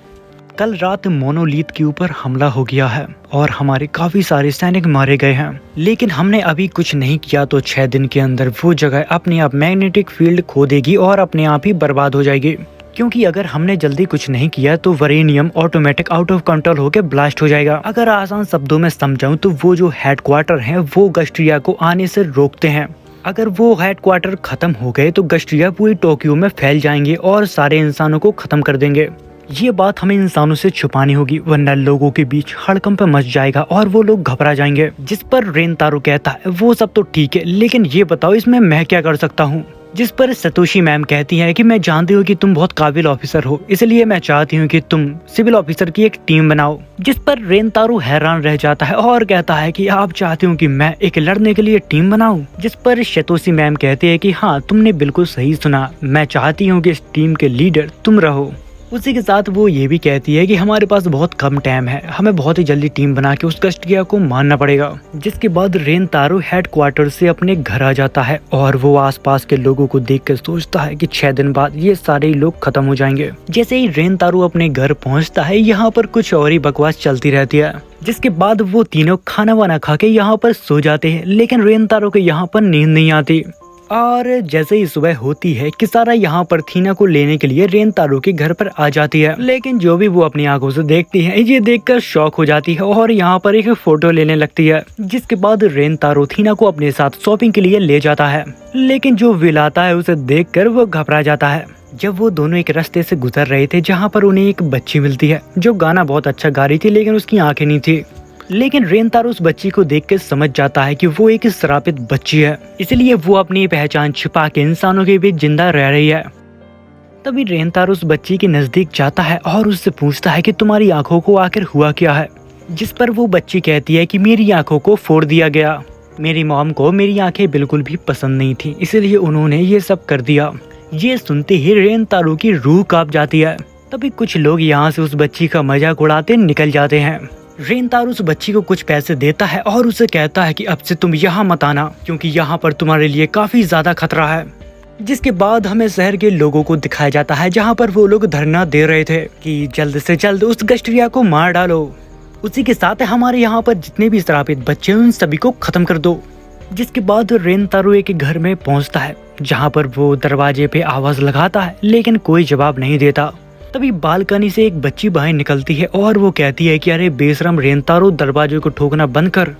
कल रात मोनोलिथ के ऊपर हमला हो गया है और हमारे काफी सारे सैनिक मारे गए हैं। लेकिन हमने अभी कुछ नहीं किया तो 6 दिन के अंदर वो जगह अपने आप मैग्नेटिक फील्ड खो देगी और अपने आप ही बर्बाद हो जाएगी। क्योंकि अगर हमने जल्दी कुछ नहीं किया तो वरेनियम ऑटोमेटिक आउट ऑफ कंट्रोल होकर ब्लास्ट हो जाएगा। अगर आसान शब्दों में समझाऊं तो वो जो हेडक्वार्टर हैं वो गश्तिया को आने से रोकते हैं। अगर वो हेडक्वार्टर खत्म हो गए तो गश्तिया पूरी टोक्यो में फैल जाएंगे और सारे इंसानों को खत्म कर देंगे। ये बात हमें इंसानों से छुपानी होगी, वरना लोगों के बीच हड़कंप मच जाएगा और वो लोग घबरा जाएंगे। जिस पर रेनतारो कहता है वो सब तो ठीक है, लेकिन ये बताओ इसमें मैं क्या कर सकता हूँ। जिस पर सतोशी मैम कहती है कि मैं जानती हूँ कि तुम बहुत काबिल ऑफिसर हो, इसलिए मैं चाहती हूँ कि तुम सिविल ऑफिसर की एक टीम बनाओ। जिस पर रेनतारो हैरान रह जाता है और कहता है कि आप चाहते हो कि मैं एक लड़ने के लिए टीम बनाऊं। जिस पर सतोशी मैम कहती है कि हाँ तुमने बिल्कुल सही सुना, मैं चाहती हूँ कि इस टीम के लीडर तुम रहो। उसी के साथ वो ये भी कहती है कि हमारे पास बहुत कम टाइम है, हमें बहुत ही जल्दी टीम बना के उस गश्तिया को मारना पड़ेगा। जिसके बाद रेनतारो हेडक्वार्टर से अपने घर आ जाता है और वो आसपास के लोगों को देखकर सोचता है कि 6 दिन बाद ये सारे लोग खत्म हो जाएंगे। जैसे ही रेनतारो अपने घर पहुंचता है, यहाँ पर कुछ और ही बकवास चलती रहती है। जिसके बाद वो तीनों खाना वाना खा के यहाँ पर सो जाते हैं, लेकिन रेनतारो के यहाँ पर नींद नहीं आती। और जैसे ही सुबह होती है, किसारा यहाँ पर थीना को लेने के लिए रेनतारो के घर पर आ जाती है। लेकिन जो भी वो अपनी आंखों से देखती है, ये देखकर शॉक हो जाती है और यहाँ पर एक फोटो लेने लगती है। जिसके बाद रेनतारो थीना को अपने साथ शॉपिंग के लिए ले जाता है, लेकिन जो विल आता है उसे देखकर वो घबरा जाता है। जब वो दोनों एक रास्ते से गुजर रहे थे, जहाँ पर उन्हें एक बच्ची मिलती है जो गाना बहुत अच्छा गा रही थी, लेकिन उसकी आंखें नहीं थी। लेकिन रेनतारो उस बच्ची को देखकर समझ जाता है कि वो एक श्रापित बच्ची है, इसलिए वो अपनी पहचान छिपा के इंसानों के बीच जिंदा रह रही है। तभी रेनतारो उस बच्ची के नजदीक जाता है और उससे पूछता है कि तुम्हारी आंखों को आखिर हुआ क्या है। जिस पर वो बच्ची कहती है कि मेरी आंखों को फोड़ दिया गया, मेरी मॉम को मेरी आंखें बिल्कुल भी पसंद नहीं थी, इसलिए उन्होंने ये सब कर दिया। ये सुनते ही रेनतारो की रूह कांप जाती है। तभी कुछ लोग यहाँ से उस बच्ची का मजाक उड़ाते निकल जाते हैं। रेनतारो उस बच्ची को कुछ पैसे देता है और उसे कहता है कि अब से तुम यहाँ मत आना, क्योंकि यहाँ पर तुम्हारे लिए काफी ज्यादा खतरा है। जिसके बाद हमें शहर के लोगों को दिखाया जाता है, जहाँ पर वो लोग धरना दे रहे थे कि जल्द से जल्द उस गश्तिया को मार डालो। उसी के साथ हमारे यहाँ पर जितने भी श्रापित बच्चे हैं उन सभी को खत्म कर दो। जिसके बाद रेनतारो एक घर में पहुँचता है, जहाँ पर वो दरवाजे पे आवाज लगाता है लेकिन कोई जवाब नहीं देता। तभी बालकनी से एक बच्ची बाहर निकलती है और वो कहती है कि अरे बेशरम रेनतारो, दरवाजे को ठोकना बंद कर।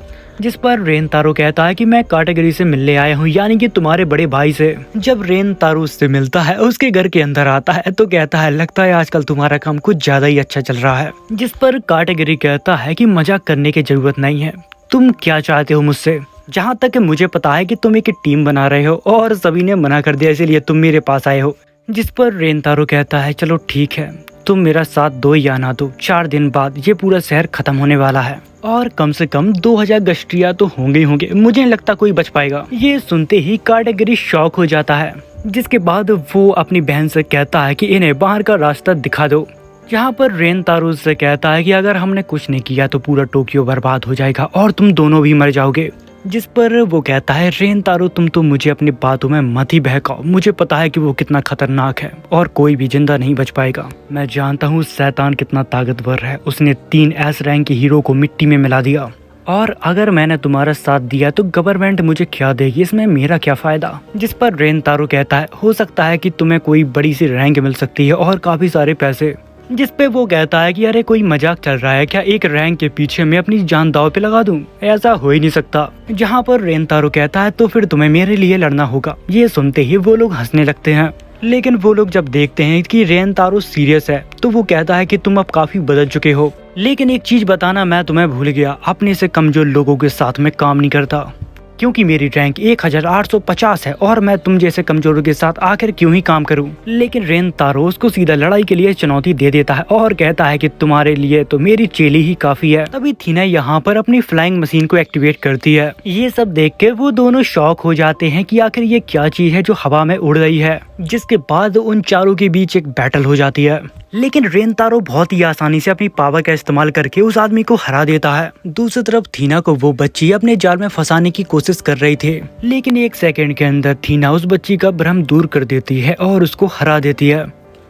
जिस पर रेनतारो कहता है कि मैं काटागिरी से मिलने आया हूँ, यानी कि तुम्हारे बड़े भाई से। जब रेनतारो उससे मिलता है, उसके घर के अंदर आता है तो कहता है लगता है आजकल तुम्हारा काम कुछ ज्यादा ही अच्छा चल रहा है। जिस पर काटागिरी कहता है कि मजाक करने की जरूरत नहीं है, तुम क्या चाहते हो मुझसे? जहाँ तक मुझे पता है कि तुम एक टीम बना रहे हो और सभी ने मना कर दिया, इसीलिए तुम मेरे पास आए हो। जिस पर रेनतारो कहता है चलो ठीक है, तुम मेरा साथ दो या ना दो, 4 दिन बाद ये पूरा शहर खत्म होने वाला है और कम से कम 2000 गश्तिया तो होंगे ही होंगे, मुझे नहीं लगता कोई बच पाएगा। ये सुनते ही काटागिरी शॉक हो जाता है। जिसके बाद वो अपनी बहन से कहता है कि इन्हें बाहर का रास्ता दिखा दो। यहाँ पर रेनतारो से कहता है कि अगर हमने कुछ नहीं किया तो पूरा टोक्यो बर्बाद हो जाएगा और तुम दोनों भी मर जाओगे। जिस पर वो कहता है रेनतारो तुम तो मुझे अपनी बातों में मत ही बहकाओ, मुझे पता है कि वो कितना खतरनाक है और कोई भी जिंदा नहीं बच पाएगा। मैं जानता हूँ शैतान कितना ताकतवर है, उसने 3 एस रैंक के हीरो को मिट्टी में मिला दिया और अगर मैंने तुम्हारा साथ दिया तो गवर्नमेंट मुझे क्या देगी, इसमें मेरा क्या फायदा। जिस पर रेनतारो कहता है हो सकता है कि तुम्हें कोई बड़ी सी रैंक मिल सकती है और काफी सारे पैसे। जिस पे वो कहता है कि अरे कोई मजाक चल रहा है क्या, एक रैंक के पीछे मैं अपनी जान दांव पे लगा दूं, ऐसा हो ही नहीं सकता। जहाँ पर रेनतारो कहता है तो फिर तुम्हें मेरे लिए लड़ना होगा। ये सुनते ही वो लोग हंसने लगते हैं, लेकिन वो लोग जब देखते हैं कि रेनतारो सीरियस है तो वो कहता है कि तुम अब काफी बदल चुके हो, लेकिन एक चीज बताना मैं तुम्हें भूल गया, अपने से कमजोर लोगों के साथ में काम नहीं करता, क्योंकि मेरी रैंक 1850 है और मैं तुम जैसे कमजोरों के साथ आखिर क्यों ही काम करूं। लेकिन रेनतारो उसको सीधा लड़ाई के लिए चुनौती दे देता है और कहता है कि तुम्हारे लिए तो मेरी चेली ही काफी है। तभी थीना यहाँ पर अपनी फ्लाइंग मशीन को एक्टिवेट करती है। ये सब देख के वो दोनों शॉक हो जाते हैं कि आखिर ये क्या चीज है जो हवा में उड़ रही है। जिसके बाद उन चारों के बीच एक बैटल हो जाती है, लेकिन रेनतारो बहुत ही आसानी से अपनी पावर का इस्तेमाल करके उस आदमी को हरा देता है। दूसरी तरफ थीना को वो बच्ची अपने जाल में फंसाने की कोशिश कर रही थी, लेकिन 1 सेकंड के अंदर थीना उस बच्ची का भ्रम दूर कर देती है और उसको हरा देती है।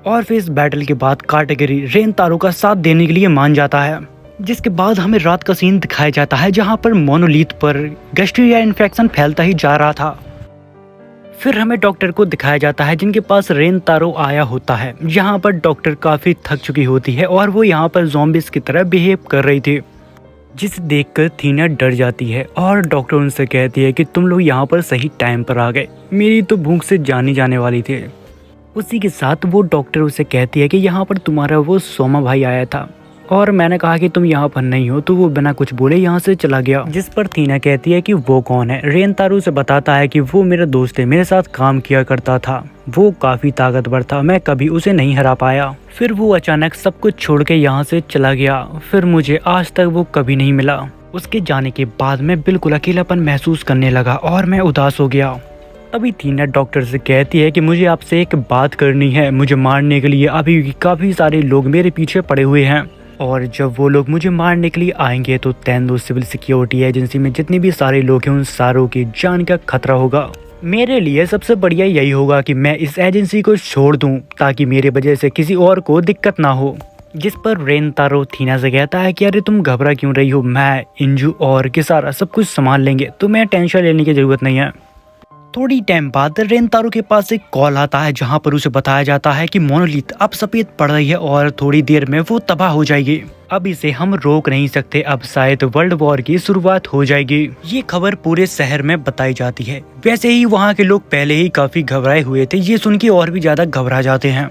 और फिर इस बैटल के बाद काटागिरी रेनतारो का साथ देने के लिए मान जाता है। जिसके बाद हमें रात का सीन दिखाया जाता है जहाँ पर मोनोलिथ पर गैस्ट्रिया इन्फेक्शन फैलता ही जा रहा था। फिर हमें डॉक्टर को दिखाया जाता है जिनके पास रेनतारो आया होता है। यहाँ पर डॉक्टर काफी थक चुकी होती है और वो यहाँ पर ज़ॉम्बीज़ की तरह बिहेव कर रही थी, जिसे देखकर थीना डर जाती है और डॉक्टर उनसे कहती है कि तुम लोग यहाँ पर सही टाइम पर आ गए, मेरी तो भूख से जानी जाने वाली थी। उसी के साथ वो डॉक्टर उसे कहती है कि यहाँ पर तुम्हारा वो सोमा भाई आया था और मैंने कहा कि तुम यहाँ पर नहीं हो, तो वो बिना कुछ बोले यहाँ से चला गया। जिस पर थीना कहती है कि वो कौन है। रेनतारो से बताता है कि वो मेरा दोस्त है, मेरे साथ काम किया करता था, वो काफी ताकतवर था, मैं कभी उसे नहीं हरा पाया। फिर वो अचानक सब कुछ छोड़ के यहाँ से चला गया, फिर मुझे आज तक वो कभी नहीं मिला। उसके जाने के बाद मैं बिल्कुल अकेलापन महसूस करने लगा और मैं उदास हो गया। तभी थीना डॉक्टर से कहती है कि मुझे आपसे एक बात करनी है, मुझे मारने के लिए अभी काफी सारे लोग मेरे पीछे पड़े हुए हैं और जब वो लोग मुझे मारने के लिए आएंगे तो तेंदो सिविल सिक्योरिटी एजेंसी में जितने भी सारे लोग हैं उन सारों की जान का खतरा होगा। मेरे लिए सबसे बढ़िया यही होगा कि मैं इस एजेंसी को छोड़ दूं ताकि मेरे वजह से किसी और को दिक्कत ना हो। जिस पर रेनतारो थीना से कहता है कि अरे तुम घबरा क्यों रही हो, मैं इंजू और किसारा सब कुछ संभाल लेंगे, तुम्हें टेंशन लेने की जरूरत नहीं है। थोड़ी टाइम बाद रेनतारो के पास एक कॉल आता है जहां पर उसे बताया जाता है कि मोनोलिथ अब सफेद पड़ रही है और थोड़ी देर में वो तबाह हो जाएगी। अब इसे हम रोक नहीं सकते, अब शायद वर्ल्ड वॉर की शुरुआत हो जाएगी। ये खबर पूरे शहर में बताई जाती है। वैसे ही वहाँ के लोग पहले ही काफी घबराए हुए थे, ये सुन के और भी ज्यादा घबरा जाते हैं।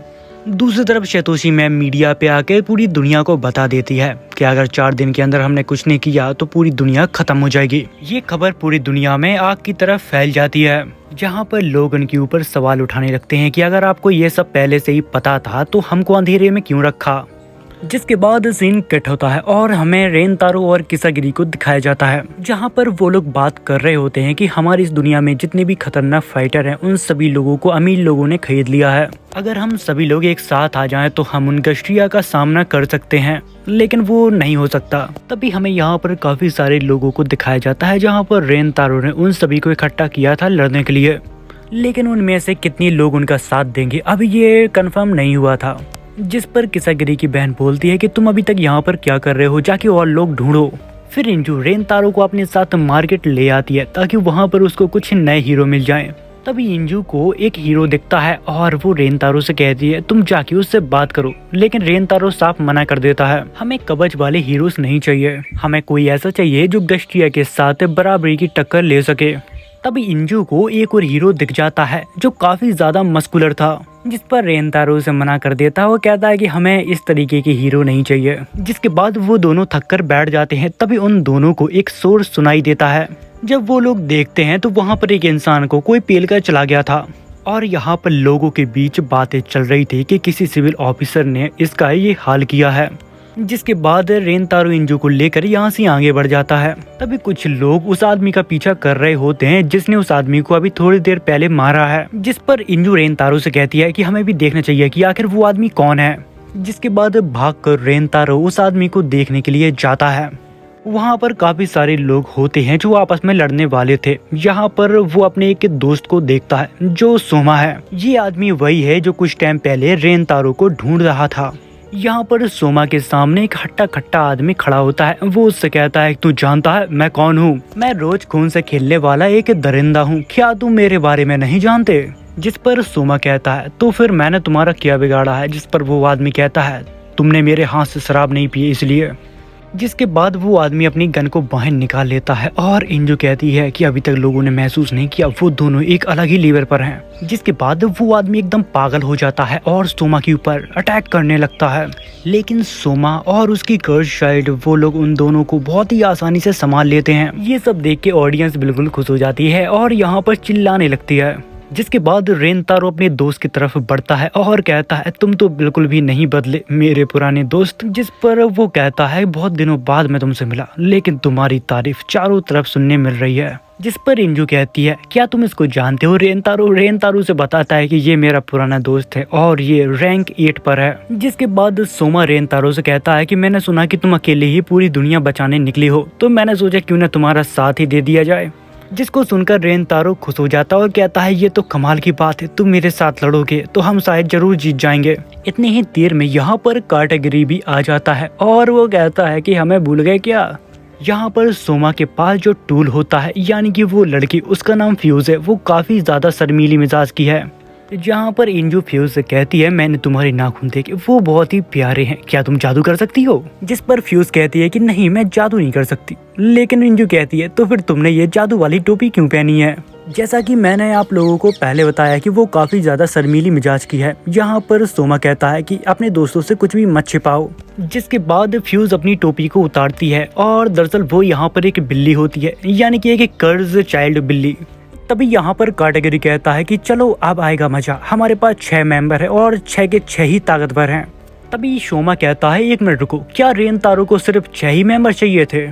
दूसरी तरफ शतोशी मैम मीडिया पे आकर पूरी दुनिया को बता देती है कि अगर 4 दिन के अंदर हमने कुछ नहीं किया तो पूरी दुनिया खत्म हो जाएगी। ये खबर पूरी दुनिया में आग की तरफ फैल जाती है, जहाँ पर लोग उनके ऊपर सवाल उठाने लगते हैं कि अगर आपको ये सब पहले से ही पता था तो हमको अंधेरे में क्यों रखा। जिसके बाद सीन कट होता है और हमें रेनतारो और किसागिरी को दिखाया जाता है, जहाँ पर वो लोग बात कर रहे होते हैं कि हमारी इस दुनिया में जितने भी खतरनाक फाइटर हैं उन सभी लोगों को अमीर लोगों ने खरीद लिया है। अगर हम सभी लोग एक साथ आ जाएं तो हम उन गश्तिया का सामना कर सकते हैं, लेकिन वो नहीं हो सकता। तभी हमें यहाँ पर काफी सारे लोगों को दिखाया जाता है जहाँ पर रेनतारो ने उन सभी को इकट्ठा किया था लड़ने के लिए, लेकिन उनमें से कितने लोग उनका साथ देंगे अभी ये कंफर्म नहीं हुआ था। जिस पर किसागिरी की बहन बोलती है कि तुम अभी तक यहाँ पर क्या कर रहे हो, जाके और लोग ढूंढो। फिर इंजू रेनतारो को अपने साथ मार्केट ले आती है ताकि वहाँ पर उसको कुछ नए हीरो मिल जाएं। तभी इंजू को एक हीरो दिखता है और वो रेनतारो से कहती है तुम जाके उससे बात करो, लेकिन रेनतारो साफ मना कर देता है। हमें कवच वाले हीरोज नहीं चाहिए, हमें कोई ऐसा चाहिए जो गस्टिया के साथ बराबरी की टक्कर ले सके। तभी इंजू को एक और हीरो दिख जाता है जो काफी ज्यादा मस्कुलर था, जिस पर रेनतारो से मना कर देता है। वो कहता है कि हमें इस तरीके के हीरो नहीं चाहिए। जिसके बाद वो दोनों थक कर बैठ जाते हैं। तभी उन दोनों को एक शोर सुनाई देता है। जब वो लोग देखते हैं तो वहाँ पर एक इंसान को कोई पेल कर चला गया था और यहाँ पर लोगों के बीच बातें चल रही थी कि किसी सिविल ऑफिसर ने इसका ये हाल किया है। जिसके बाद रेनतारो इंजू को लेकर यहाँ से आगे बढ़ जाता है। तभी कुछ लोग उस आदमी का पीछा कर रहे होते हैं जिसने उस आदमी को अभी थोड़ी देर पहले मारा है। जिस पर इंजू रेनतारो से कहती है कि हमें भी देखना चाहिए कि आखिर वो आदमी कौन है। जिसके बाद भागकर रेनतारो उस आदमी को देखने के लिए जाता है। वहाँ पर काफी सारे लोग होते हैं जो आपस में लड़ने वाले थे। यहाँ पर वो अपने एक दोस्त को देखता है जो सोमा है। ये आदमी वही है जो कुछ टाइम पहले रेनतारो को ढूंढ रहा था। यहाँ पर सोमा के सामने एक हट्टा खट्टा आदमी खड़ा होता है। वो उससे कहता है तू जानता है मैं कौन हूँ? मैं रोज खून से खेलने वाला एक दरिंदा हूँ, क्या तुम मेरे बारे में नहीं जानते? जिस पर सोमा कहता है तो फिर मैंने तुम्हारा क्या बिगाड़ा है? जिस पर वो आदमी कहता है तुमने मेरे हाथ से शराब नहीं पी इसलिए। जिसके बाद वो आदमी अपनी गन को बाहर निकाल लेता है और इंजू कहती है कि अभी तक लोगों ने महसूस नहीं किया, वो दोनों एक अलग ही लेवल पर हैं। जिसके बाद वो आदमी एकदम पागल हो जाता है और सोमा के ऊपर अटैक करने लगता है। लेकिन सोमा और उसकी गर्ल चाइल्ड वो लोग उन दोनों को बहुत ही आसानी से संभाल लेते हैं। ये सब देख के ऑडियंस बिल्कुल खुश हो जाती है और यहाँ पर चिल्लाने लगती है। जिसके बाद रेनतारो अपने दोस्त की तरफ बढ़ता है और कहता है तुम तो बिल्कुल भी नहीं बदले मेरे पुराने दोस्त। जिस पर वो कहता है बहुत दिनों बाद मैं तुमसे मिला, लेकिन तुम्हारी तारीफ चारों तरफ सुनने मिल रही है। जिस पर इंजू कहती है क्या तुम इसको जानते हो? रेनतारो से बताता है कि ये मेरा पुराना दोस्त है और ये रैंक 8 पर है। जिसके बाद सोमा रेनतारो से कहता है कि मैंने सुना कि तुम अकेले ही पूरी दुनिया बचाने निकली हो, तो मैंने सोचा क्यों ना तुम्हारा साथ ही दे दिया जाए। जिसको सुनकर रेनतारो खुश हो जाता है और कहता है ये तो कमाल की बात है, तुम मेरे साथ लड़ोगे तो हम शायद जरूर जीत जाएंगे। इतनी ही देर में यहाँ पर कैटेगरी भी आ जाता है और वो कहता है कि हमें भूल गए क्या। यहाँ पर सोमा के पास जो टूल होता है यानी कि वो लड़की, उसका नाम फ्यूज है, वो काफी ज्यादा शर्मीली मिजाज की है। जहाँ पर इंजू फ्यूज से कहती है मैंने तुम्हारे नाखून देखे, वो बहुत ही प्यारे हैं, क्या तुम जादू कर सकती हो? जिस पर फ्यूज कहती है कि नहीं मैं जादू नहीं कर सकती। लेकिन इंजू कहती है तो फिर तुमने ये जादू वाली टोपी क्यों पहनी है? जैसा कि मैंने आप लोगों को पहले बताया कि वो काफी ज्यादा शर्मीली मिजाज की है। यहाँ पर सोमा कहता है कि अपने दोस्तों से कुछ भी मत छिपाओ। जिसके बाद फ्यूज अपनी टोपी को उतारती है और दरअसल वो यहाँ पर एक बिल्ली होती है, यानी कि एक कर्ज चाइल्ड बिल्ली। तभी यहाँ पर कैटेगरी कहता है कि चलो अब आएगा मजा, हमारे पास 6 मेंबर है और 6 के 6 ही ताकतवर हैं। तभी सोमा कहता है 1 मिनट रुको, क्या रेनतारो को सिर्फ 6 ही मेंबर चाहिए थे?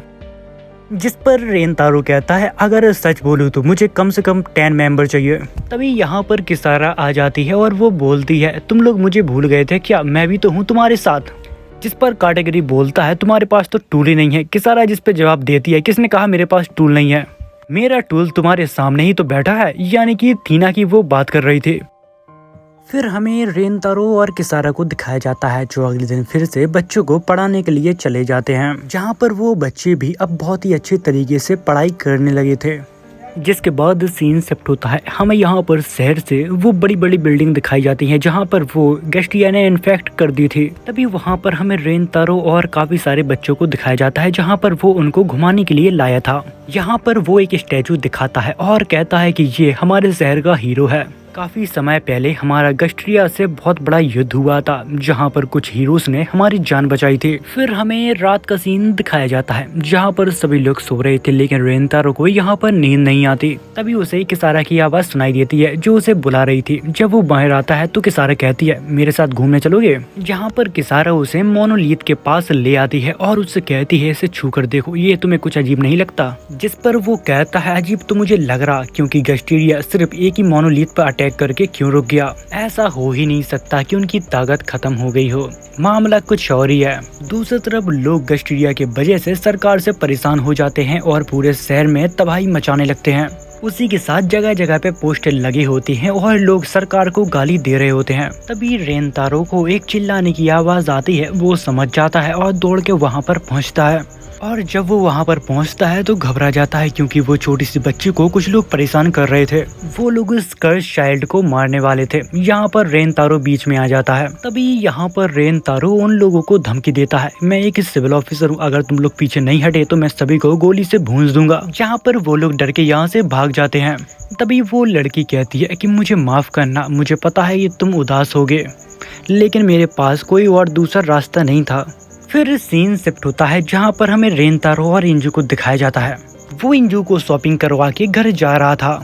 जिस पर रेनतारो कहता है अगर सच बोलूं तो मुझे कम से कम 10 मेंबर चाहिए। तभी यहाँ पर किसारा आ जाती है और वो बोलती है तुम लोग मुझे भूल गए थे क्या, मैं भी तो हूँ तुम्हारे साथ। जिस पर कैटेगरी बोलता है तुम्हारे पास तो टूल ही नहीं है। किसारा जिस पे जवाब देती है किसने कहा मेरे पास टूल नहीं है, मेरा टूल तुम्हारे सामने ही तो बैठा है, यानी कि थीना की वो बात कर रही थी। फिर हमें रेनतारो और किसारा को दिखाया जाता है जो अगले दिन फिर से बच्चों को पढ़ाने के लिए चले जाते हैं, जहाँ पर वो बच्चे भी अब बहुत ही अच्छे तरीके से पढ़ाई करने लगे थे। जिसके बाद सीन शिफ्ट होता है, हमें यहाँ पर शहर से वो बड़ी बड़ी बिल्डिंग दिखाई जाती है जहाँ पर वो गस्टिया ने इन्फेक्ट कर दी थी। तभी वहाँ पर हमें रेनतारो और काफी सारे बच्चों को दिखाया जाता है जहाँ पर वो उनको घुमाने के लिए लाया था। यहाँ पर वो एक स्टैचू दिखाता है और कहता है कि ये हमारे शहर का हीरो है। काफी समय पहले हमारा गस्टिया से बहुत बड़ा युद्ध हुआ था जहाँ पर कुछ हीरोज ने हमारी जान बचाई थी। फिर हमें रात का सीन दिखाया जाता है जहाँ पर सभी लोग सो रहे थे, लेकिन रेनतारो को यहाँ पर नींद नहीं आती। तभी उसे किसारा की आवाज सुनाई देती है जो उसे बुला रही थी। जब वो बाहर आता है तो किसारा कहती है मेरे साथ घूमने चलोगे? जहाँ पर किसारा उसे मोनोलिथ के पास ले आती है और उससे कहती है इसे छू कर देखो, ये तुम्हें कुछ अजीब नहीं लगता? जिस पर वो कहता है अजीब तो मुझे लग रहा, क्योंकि गस्टिया सिर्फ एक ही मोनोलिथ पर अटैक करके क्यों रुक गया? ऐसा हो ही नहीं सकता कि उनकी ताकत खत्म हो गई हो, मामला कुछ और ही है। दूसरी तरफ लोग गस्टिया के वजह से सरकार से परेशान हो जाते हैं और पूरे शहर में तबाही मचाने लगते हैं। उसी के साथ जगह जगह पे पोस्टर लगे होते हैं और लोग सरकार को गाली दे रहे होते हैं। तभी रेनतारो को एक चिल्लाने की आवाज आती है, वो समझ जाता है और दौड़ के वहाँ पर पहुँचता है और जब वो वहाँ पर पहुँचता है तो घबरा जाता है क्योंकि वो छोटी सी बच्ची को कुछ लोग परेशान कर रहे थे। वो लोग उस कर्स चाइल्ड को मारने वाले थे। यहाँ पर रेनतारो बीच में आ जाता है। तभी यहाँ पर रेनतारो उन लोगों को धमकी देता है, मैं एक सिविल ऑफिसर हूँ, अगर तुम लोग पीछे नहीं हटे तो मैं सभी को गोली से भूंज दूंगा। जहाँ पर वो लोग डर के यहाँ से भाग जाते हैं। तभी वो लड़की कहती है कि मुझे माफ करना, मुझे पता है ये तुम उदास होगे, लेकिन मेरे पास कोई और दूसरा रास्ता नहीं था। फिर सीन शिफ्ट होता है जहाँ पर हमें रेनतारो और इंजू को दिखाया जाता है। वो इंजू को शॉपिंग करवा के घर जा रहा था।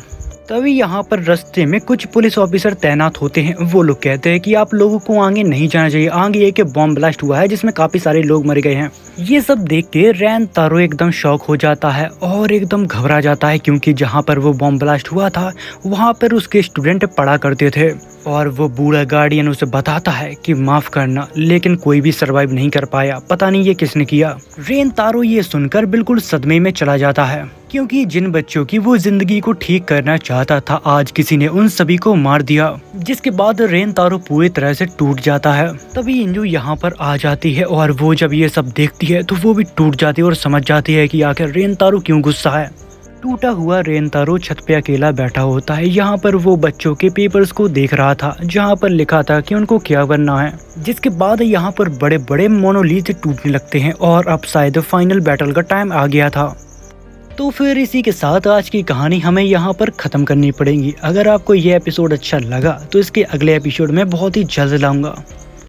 तभी यहाँ पर रास्ते में कुछ पुलिस ऑफिसर तैनात होते हैं। वो लोग कहते हैं कि आप लोगों को आगे नहीं जाना चाहिए, आगे एक बॉम्ब ब्लास्ट हुआ है जिसमें काफी सारे लोग मर गए हैं। ये सब देख के रेनतारो एकदम शॉक हो जाता है और एकदम घबरा जाता है क्योंकि जहाँ पर वो बॉम्ब ब्लास्ट हुआ था वहाँ पर उसके स्टूडेंट पढ़ा करते थे। और वो बूढ़ा गार्डियन उसे बताता है कि माफ करना, लेकिन कोई भी सरवाइव नहीं कर पाया, पता नहीं ये किसने किया। रेनतारो ये सुनकर बिल्कुल सदमे में चला जाता है क्योंकि जिन बच्चों की वो जिंदगी को ठीक करना चाहता था आज किसी ने उन सभी को मार दिया, जिसके बाद रेनतारो पूरी तरह से टूट जाता है। तभी इंजू यहाँ पर आ जाती है और वो जब ये सब देखती है तो वो भी टूट जाती है और समझ जाती है कि आखिर रेनतारो क्यों गुस्सा है। टूटा हुआ रेनतारो छत पे अकेला बैठा होता है। यहाँ पर वो बच्चों के पेपर्स को देख रहा था जहाँ पर लिखा था कि उनको क्या बनना है। जिसके बाद यहाँ पर बड़े बड़े मोनोलिथ टूटने लगते हैं और अब शायद फाइनल बैटल का टाइम आ गया था। तो फिर इसी के साथ आज की कहानी हमें यहाँ पर ख़त्म करनी पड़ेगी। अगर आपको ये एपिसोड अच्छा लगा तो इसके अगले एपिसोड में बहुत ही जल्द लाऊंगा।